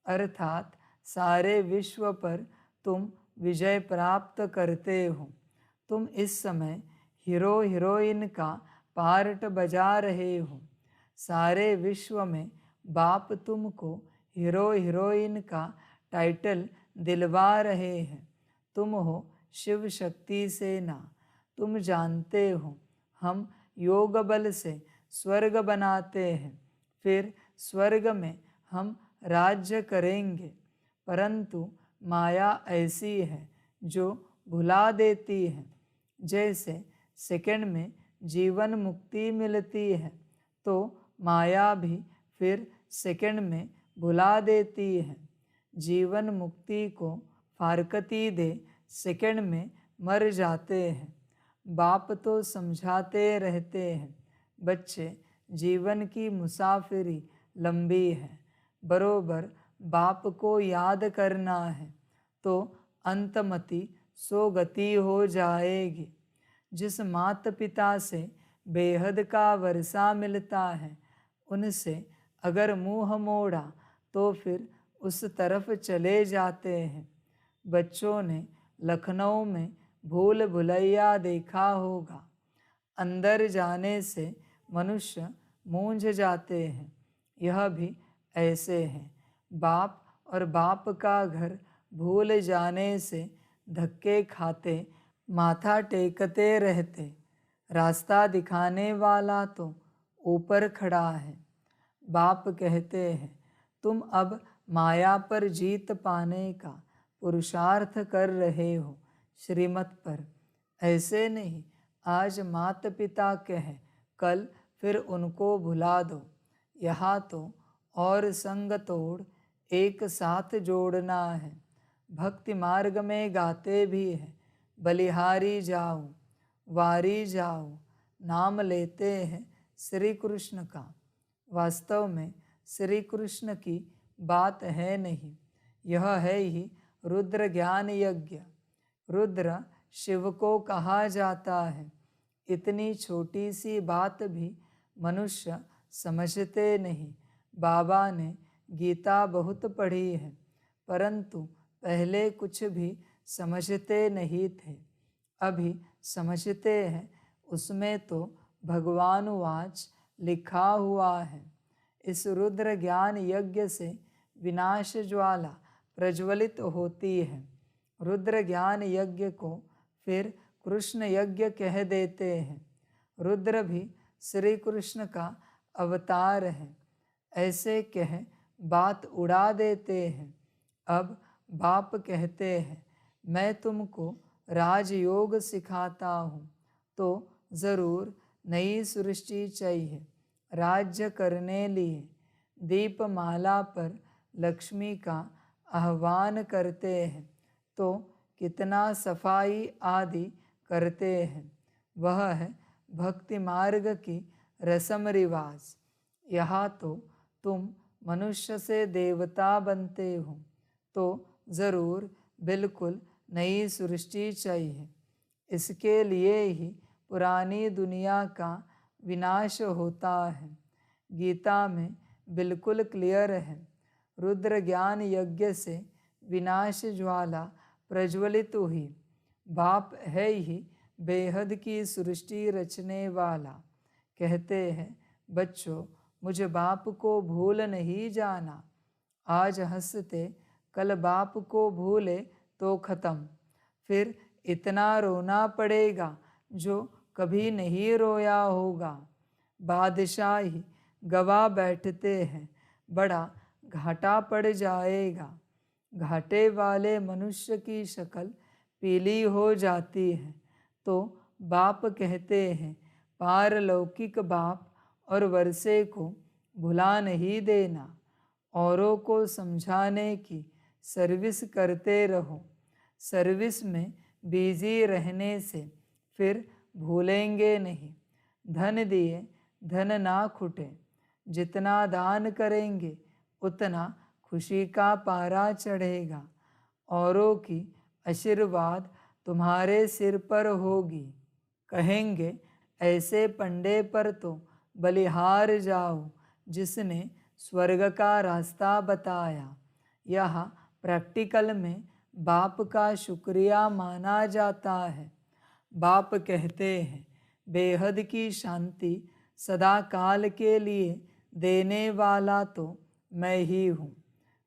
अर्थात सारे विश्व पर तुम विजय प्राप्त करते हो। तुम इस समय हीरो हीरोइन का पार्ट बजा रहे हो। सारे विश्व में बाप तुमको हीरो हीरोइन का टाइटल दिलवा रहे हैं। तुम हो शिव शक्ति सेना। तुम जानते हो हम योग बल से स्वर्ग बनाते हैं, फिर स्वर्ग में हम राज्य करेंगे। परंतु माया ऐसी है जो भुला देती है। जैसे सेकंड में जीवन मुक्ति मिलती है, तो माया भी फिर सेकंड में भुला देती है। जीवन मुक्ति को फारकती दे सेकंड में मर जाते हैं। बाप तो समझाते रहते हैं, बच्चे जीवन की मुसाफिरी लंबी है। बरोबर बाप को याद करना है तो अंतमति सो गति हो जाएगी। जिस माता पिता से बेहद का वर्षा मिलता है, उनसे अगर मुंह मोड़ा तो फिर उस तरफ चले जाते हैं। बच्चों ने लखनऊ में भूल भुलैया देखा होगा। अंदर जाने से मनुष्य मूंझ जाते हैं। यह भी ऐसे हैं। बाप और बाप का घर भूल जाने से धक्के खाते, माथा टेकते रहते। रास्ता दिखाने वाला तो ऊपर खड़ा है। बाप कहते हैं, तुम अब माया पर जीत पाने का पुरुषार्थ कर रहे हो, श्रीमत पर। ऐसे नहीं, आज माता पिता कहें, कल फिर उनको भुला दो। यहाँ तो और संग तोड़ एक साथ जोड़ना है। भक्ति मार्ग में गाते भी हैं, बलिहारी जाओ वारी जाओ, नाम लेते हैं श्री कृष्ण का। वास्तव में श्री कृष्ण की बात है नहीं, यह है ही रुद्र ज्ञान यज्ञ। रुद्र शिव को कहा जाता है। इतनी छोटी सी बात भी मनुष्य समझते नहीं। बाबा ने गीता बहुत पढ़ी है, परंतु पहले कुछ भी समझते नहीं थे। अभी समझते हैं। उसमें तो भगवानुवाच लिखा हुआ है। इस रुद्र ज्ञान यज्ञ से विनाश ज्वाला प्रज्वलित होती है। रुद्र ज्ञान यज्ञ को फिर कृष्ण यज्ञ कह देते हैं। रुद्र भी श्री कृष्ण का अवतार है, ऐसे कह बात उड़ा देते हैं। अब बाप कहते हैं, मैं तुमको राजयोग सिखाता हूँ, तो ज़रूर नई सृष्टि चाहिए राज्य करने लिए। दीपमाला पर लक्ष्मी का आह्वान करते हैं तो कितना सफाई आदि करते हैं। वह है भक्ति मार्ग की रस्म रिवाज। यहाँ तो तुम मनुष्य से देवता बनते हो, तो ज़रूर बिल्कुल नई सृष्टि चाहिए। इसके लिए ही पुरानी दुनिया का विनाश होता है। गीता में बिल्कुल क्लियर है। रुद्र ज्ञान यज्ञ से विनाश ज्वाला प्रज्वलित हुई। बाप है ही बेहद की सृष्टि रचने वाला। कहते हैं, बच्चों मुझे बाप को भूल नहीं जाना। आज हंसते, कल बाप को भूले तो ख़त्म। फिर इतना रोना पड़ेगा जो कभी नहीं रोया होगा। बादशाही गवा बैठते हैं, बड़ा घाटा पड़ जाएगा। घाटे वाले मनुष्य की शक्ल पीली हो जाती है, तो बाप कहते हैं, पारलौकिक बाप और वर्षे को भुला नहीं देना। औरों को समझाने की सर्विस करते रहो। सर्विस में बिजी रहने से फिर भूलेंगे नहीं। धन दिए धन ना खुटे। जितना दान करेंगे उतना खुशी का पारा चढ़ेगा। औरों की आशीर्वाद तुम्हारे सिर पर होगी। कहेंगे, ऐसे पंडे पर तो बलिहार जाओ जिसने स्वर्ग का रास्ता बताया। यह प्रैक्टिकल में बाप का शुक्रिया माना जाता है। बाप कहते हैं, बेहद की शांति सदा काल के लिए देने वाला तो मैं ही हूँ।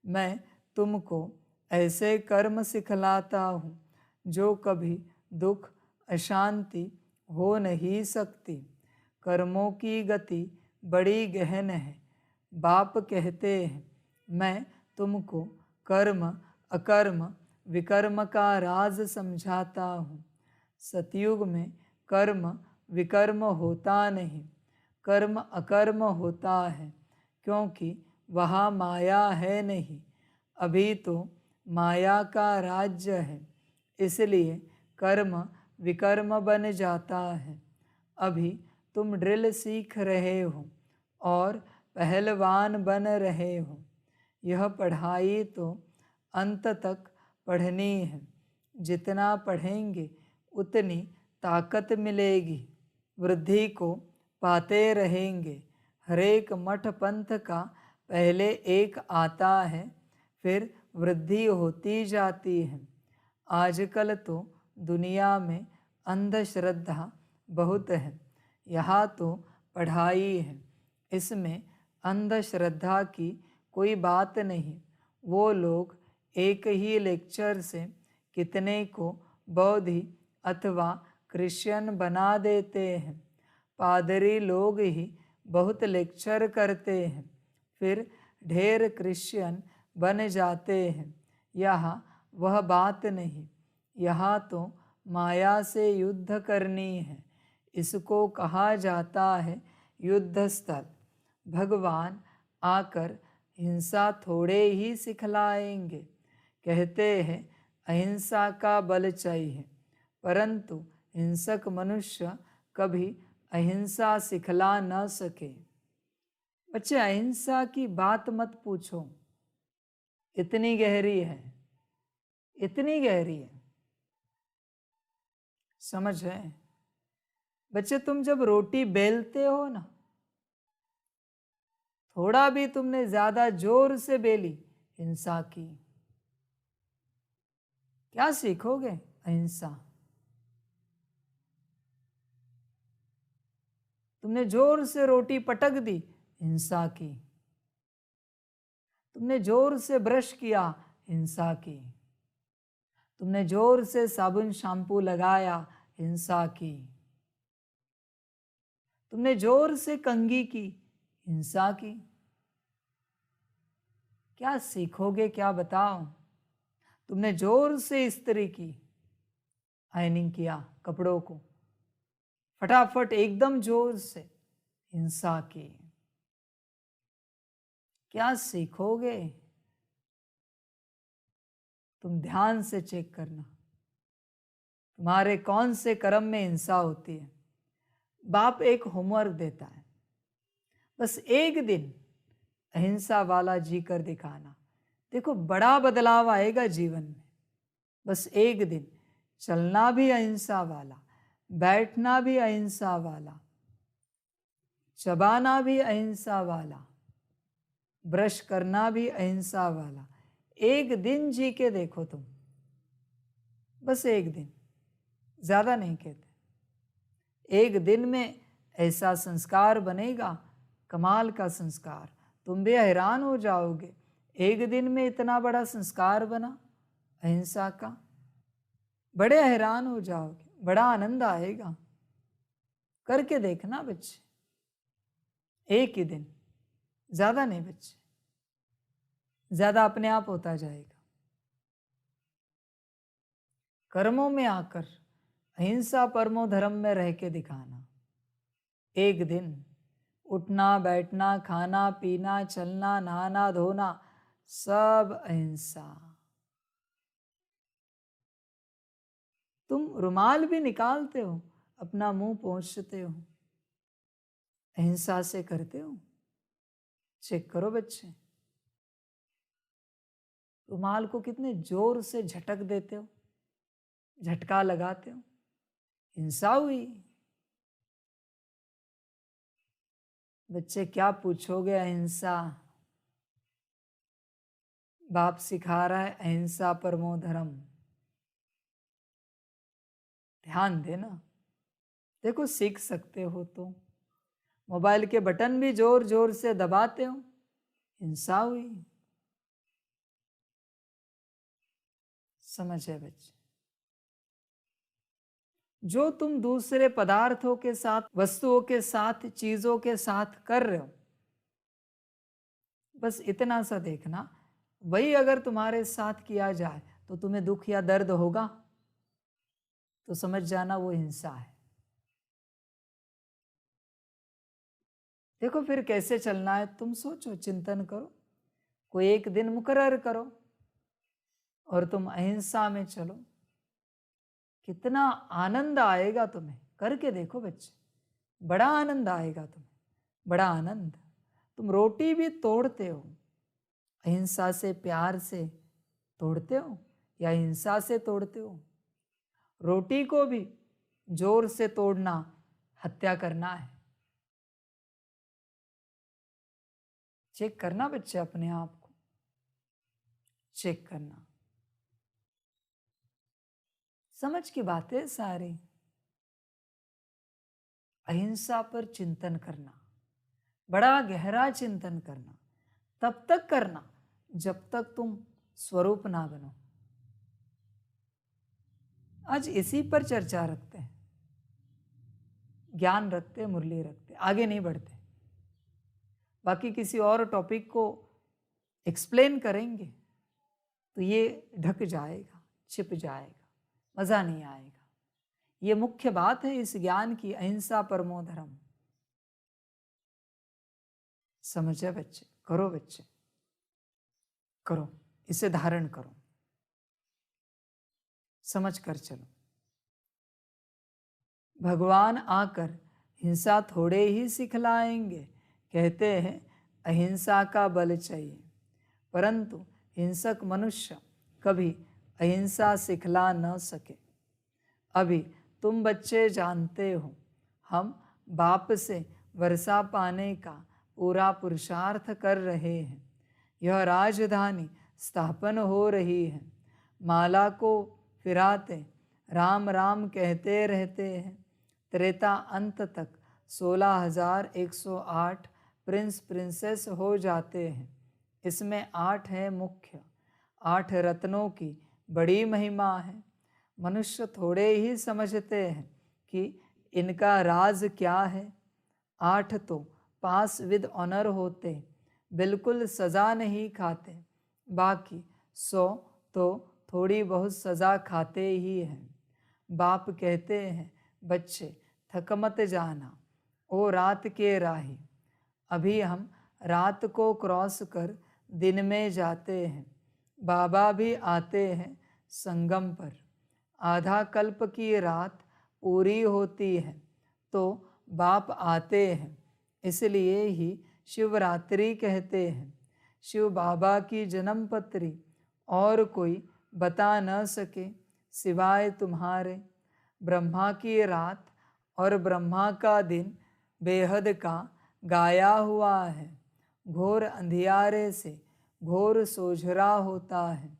मैं तुमको ऐसे कर्म सिखलाता हूँ जो कभी दुख अशांति हो नहीं सकती। कर्मों की गति बड़ी गहन है। बाप कहते हैं, मैं तुमको कर्म अकर्म विकर्म का राज समझाता हूँ। सतयुग में कर्म विकर्म होता नहीं, कर्म अकर्म होता है, क्योंकि वहाँ माया है नहीं। अभी तो माया का राज्य है, इसलिए कर्म विकर्म बन जाता है। अभी तुम ड्रिल सीख रहे हो और पहलवान बन रहे हो। यह पढ़ाई तो अंत तक पढ़नी है। जितना पढ़ेंगे उतनी ताकत मिलेगी, वृद्धि को पाते रहेंगे। हरेक मठ पंथ का पहले एक आता है, फिर वृद्धि होती जाती है। आजकल तो दुनिया में अंधश्रद्धा बहुत है। यहाँ तो पढ़ाई है, इसमें अंधश्रद्धा की कोई बात नहीं। वो लोग एक ही लेक्चर से कितने को बौद्ध अथवा क्रिश्चियन बना देते हैं। पादरी लोग ही बहुत लेक्चर करते हैं, फिर ढेर क्रिश्चियन बन जाते हैं। यहाँ वह बात नहीं। यहाँ तो माया से युद्ध करनी है। इसको कहा जाता है युद्ध स्थल। भगवान आकर हिंसा थोड़े ही सिखलाएंगे। कहते हैं अहिंसा का बल चाहिए, परंतु हिंसक मनुष्य कभी अहिंसा सिखला न सके। बच्चे, अहिंसा की बात मत पूछो, इतनी गहरी है, इतनी गहरी है। समझ है बच्चे? तुम जब रोटी बेलते हो ना, थोड़ा भी तुमने ज्यादा जोर से बेली, हिंसा की, क्या सीखोगे? अहिंसा। तुमने जोर से रोटी पटक दी, हिंसा की। तुमने जोर से ब्रश किया, हिंसा की। तुमने जोर से साबुन शैम्पू लगाया, हिंसा की। तुमने जोर से कंघी की, हिंसा की। क्या सीखोगे? क्या बताओ? तुमने जोर से इस्त्री की, आयनिंग किया कपड़ों को, फटाफट एकदम जोर से, हिंसा की। क्या सीखोगे? तुम ध्यान से चेक करना, तुम्हारे कौन से कर्म में हिंसा होती है। बाप एक होमवर्क देता है, बस एक दिन अहिंसा वाला जी कर दिखाना, देखो बड़ा बदलाव आएगा जीवन में। बस एक दिन चलना भी अहिंसा वाला, बैठना भी अहिंसा वाला, चबाना भी अहिंसा वाला, ब्रश करना भी अहिंसा वाला। एक दिन जी के देखो तुम, बस एक दिन, ज्यादा नहीं कहते। एक दिन में ऐसा संस्कार बनेगा, कमाल का संस्कार, तुम भी हैरान हो जाओगे। एक दिन में इतना बड़ा संस्कार बना अहिंसा का, बड़े हैरान हो जाओगे, बड़ा आनंद आएगा। करके देखना बच्चे, एक ही दिन, ज्यादा नहीं बच्चे, ज्यादा अपने आप होता जाएगा। कर्मों में आकर अहिंसा परमो धर्म में रह के दिखाना। एक दिन उठना बैठना खाना पीना चलना नहाना धोना सब अहिंसा। तुम रुमाल भी निकालते हो, अपना मुंह पोंछते हो, अहिंसा से करते हो। चेक करो बच्चे, रुमाल को कितने जोर से झटक देते हो, झटका लगाते हो, हिंसा हुई। बच्चे क्या पूछोगे? अहिंसा। बाप सिखा रहा है अहिंसा परमो धर्म। ध्यान देना, देखो सीख सकते हो तो। मोबाइल के बटन भी जोर जोर से दबाते हो, हिंसा हुई। समझ है बच्चे? जो तुम दूसरे पदार्थों के साथ, वस्तुओं के साथ, चीजों के साथ कर रहे हो, बस इतना सा देखना, वही अगर तुम्हारे साथ किया जाए तो तुम्हें दुख या दर्द होगा, तो समझ जाना वो हिंसा है। देखो फिर कैसे चलना है, तुम सोचो, चिंतन करो, कोई एक दिन मुकर्रर करो और तुम अहिंसा में चलो। कितना आनंद आएगा तुम्हें, करके देखो बच्चे, बड़ा आनंद आएगा तुम्हें, बड़ा आनंद। तुम रोटी भी तोड़ते हो, अहिंसा से, प्यार से तोड़ते हो या हिंसा से तोड़ते हो? रोटी को भी जोर से तोड़ना हत्या करना है। चेक करना बच्चे, अपने आप को चेक करना। समझ की बातें सारी। अहिंसा पर चिंतन करना, बड़ा गहरा चिंतन करना, तब तक करना जब तक तुम स्वरूप ना बनो। आज इसी पर चर्चा रखते हैं, ज्ञान रखते, मुरली रखते, आगे नहीं बढ़ते। बाकी किसी और टॉपिक को एक्सप्लेन करेंगे तो ये ढक जाएगा, छिप जाएगा, मजा नहीं आएगा। ये मुख्य बात है इस ज्ञान की, अहिंसा परमो धर्म। समझे बच्चे? करो बच्चे, करो, इसे धारण करो, समझ कर चलो। भगवान आकर हिंसा थोड़े ही सिखलाएंगे। कहते हैं अहिंसा का बल चाहिए, परंतु हिंसक मनुष्य कभी अहिंसा सिखला न सके। अभी तुम बच्चे जानते हो, हम बाप से वर्षा पाने का पूरा पुरुषार्थ कर रहे हैं। यह राजधानी स्थापन हो रही है। माला को फिराते राम राम कहते रहते हैं। त्रेता अंत तक 16,108 प्रिंस प्रिंसेस हो जाते हैं। इसमें 8 है मुख्य। 8 रत्नों की बड़ी महिमा है। मनुष्य थोड़े ही समझते हैं कि इनका राज क्या है। 8 तो पास विद ऑनर होते, बिल्कुल सज़ा नहीं खाते। बाकी 100 तो थोड़ी बहुत सज़ा खाते ही हैं। बाप कहते हैं बच्चे थक मत जाना, ओ रात के राही। अभी हम रात को क्रॉस कर दिन में जाते हैं। बाबा भी आते हैं संगम पर। आधा कल्प की रात पूरी होती है तो बाप आते हैं, इसलिए ही शिवरात्रि कहते हैं। शिव बाबा की जन्मपत्री और कोई बता न सके सिवाय तुम्हारे। ब्रह्मा की रात और ब्रह्मा का दिन बेहद का गाया हुआ है। घोर अंधियारे से घोर सोझरा होता है।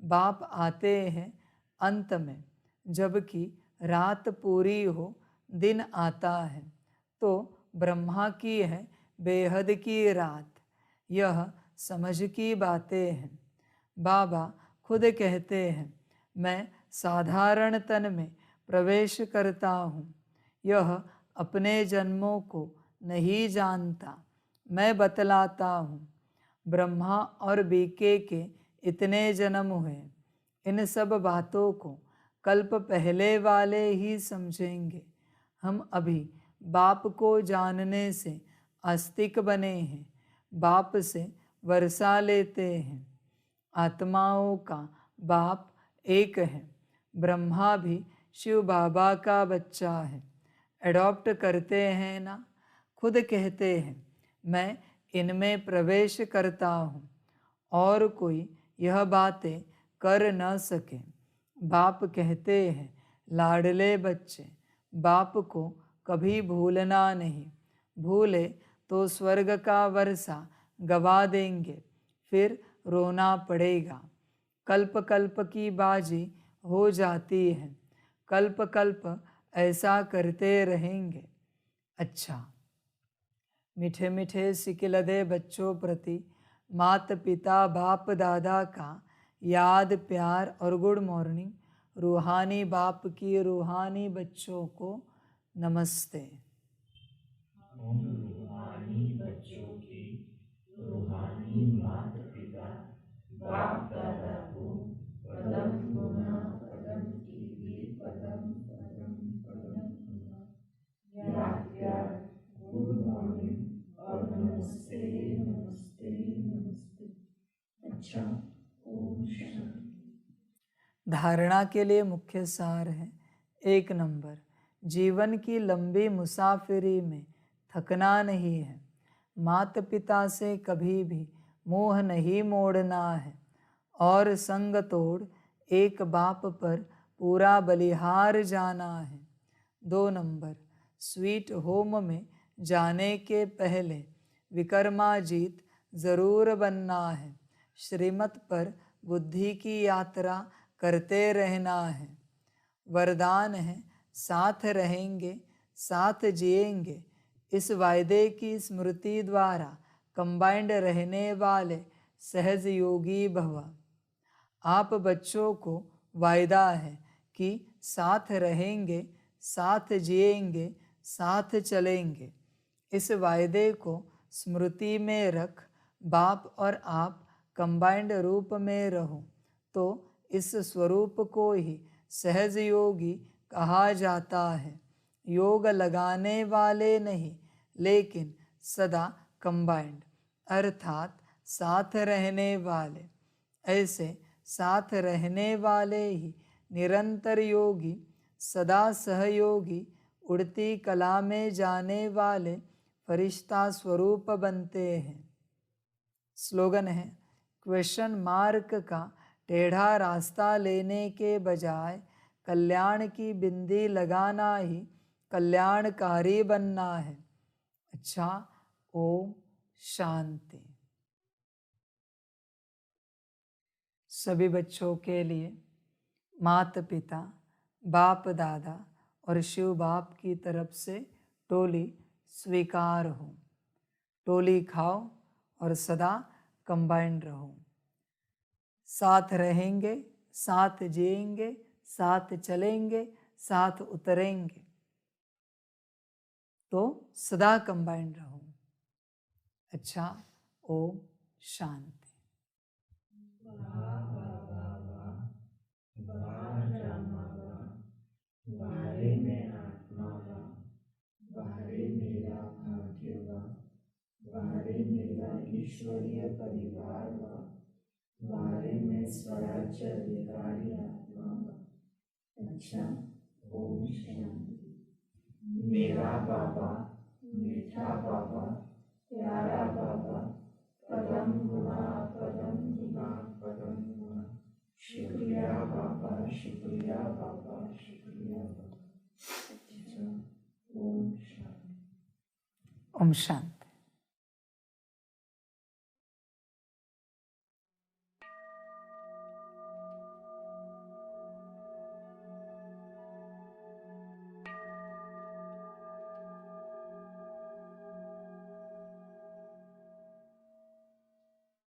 बाप आते हैं अंत में, जबकि रात पूरी हो दिन आता है तो ब्रह्मा की है बेहद की रात। यह समझ की बातें हैं। बाबा खुद कहते हैं मैं साधारण तन में प्रवेश करता हूँ। यह अपने जन्मों को नहीं जानता, मैं बतलाता हूँ। ब्रह्मा और बीके के इतने जन्म हुए, इन सब बातों को कल्प पहले वाले ही समझेंगे। हम अभी बाप को जानने से आस्तिक बने हैं, बाप से वर्षा लेते हैं। आत्माओं का बाप एक है। ब्रह्मा भी शिव बाबा का बच्चा है। एडॉप्ट करते हैं ना। खुद कहते हैं मैं इनमें प्रवेश करता हूँ और कोई यह बातें कर न सके। बाप कहते हैं लाडले बच्चे, बाप को कभी भूलना नहीं। भूले तो स्वर्ग का वर्षा गवा देंगे, फिर रोना पड़ेगा। कल्प कल्प की बाजी हो जाती है। कल्प कल्प ऐसा करते रहेंगे। अच्छा, मीठे मीठे सिकिलदे बच्चों प्रति माता पिता बाप दादा का याद प्यार और गुड मॉर्निंग। रूहानी बाप की रूहानी बच्चों को नमस्ते। रूहानी बच्चों की रूहानी माता पिता बाप दादा को पदम पुनः पदम की पदम पदम पदम पुनः याद प्यार गुड मॉर्निंग और नमस्ते नमस्ते नमस्ते। अच्छा, ओम शांति। धारणा के लिए मुख्य सार है। 1 नंबर, जीवन की लंबी मुसाफिरी में थकना नहीं है। माता पिता से कभी भी मोह नहीं मोड़ना है और संग तोड़ एक बाप पर पूरा बलिहार जाना है। 2 नंबर, स्वीट होम में जाने के पहले विक्रमाजीत जरूर बनना है। श्रीमत पर बुद्धि की यात्रा करते रहना है। वरदान है साथ रहेंगे साथ जिएंगे, इस वायदे की स्मृति द्वारा कंबाइंड रहने वाले सहज योगी भव। आप बच्चों को वायदा है कि साथ रहेंगे साथ जिएंगे साथ चलेंगे। इस वायदे को स्मृति में रख बाप और आप कंबाइंड रूप में रहो तो इस स्वरूप को ही सहज योगी कहा जाता है। योग लगाने वाले नहीं लेकिन सदा कंबाइंड अर्थात साथ रहने वाले। ऐसे साथ रहने वाले ही निरंतर योगी, सदा सहयोगी, उड़ती कला में जाने वाले फरिश्ता स्वरूप बनते हैं। स्लोगन है, क्वेश्चन मार्क का टेढ़ा रास्ता लेने के बजाय कल्याण की बिंदी लगाना ही कल्याणकारी बनना है। अच्छा, ओम शांति। सभी बच्चों के लिए माता पिता, बाप दादा और शिव बाप की तरफ से टोली स्वीकार हो। टोली खाओ और सदा कंबाइंड रहो। साथ रहेंगे साथ जिएंगे साथ चलेंगे साथ उतरेंगे तो सदा कंबाइंड रहो। अच्छा, ओम शांति। बाहरे में आत्मा बा, बाहरे मेरा भाग्य बा, बाहरे मेरा ईश्वरीय परिवार बा, बाहरे में स्वराज्य अधिकारी आत्मा बा। अच्छा, ओम शांति। मेरा बाबा, मीठा बाबा, प्यारा बाबा, पदम गुना पदम गुना पदम गुना। शुक्रिया बाबा, शुक्रिया बाबा, शुक्रिया बाबा। अच्छा, ओम शांति। ओम शांति।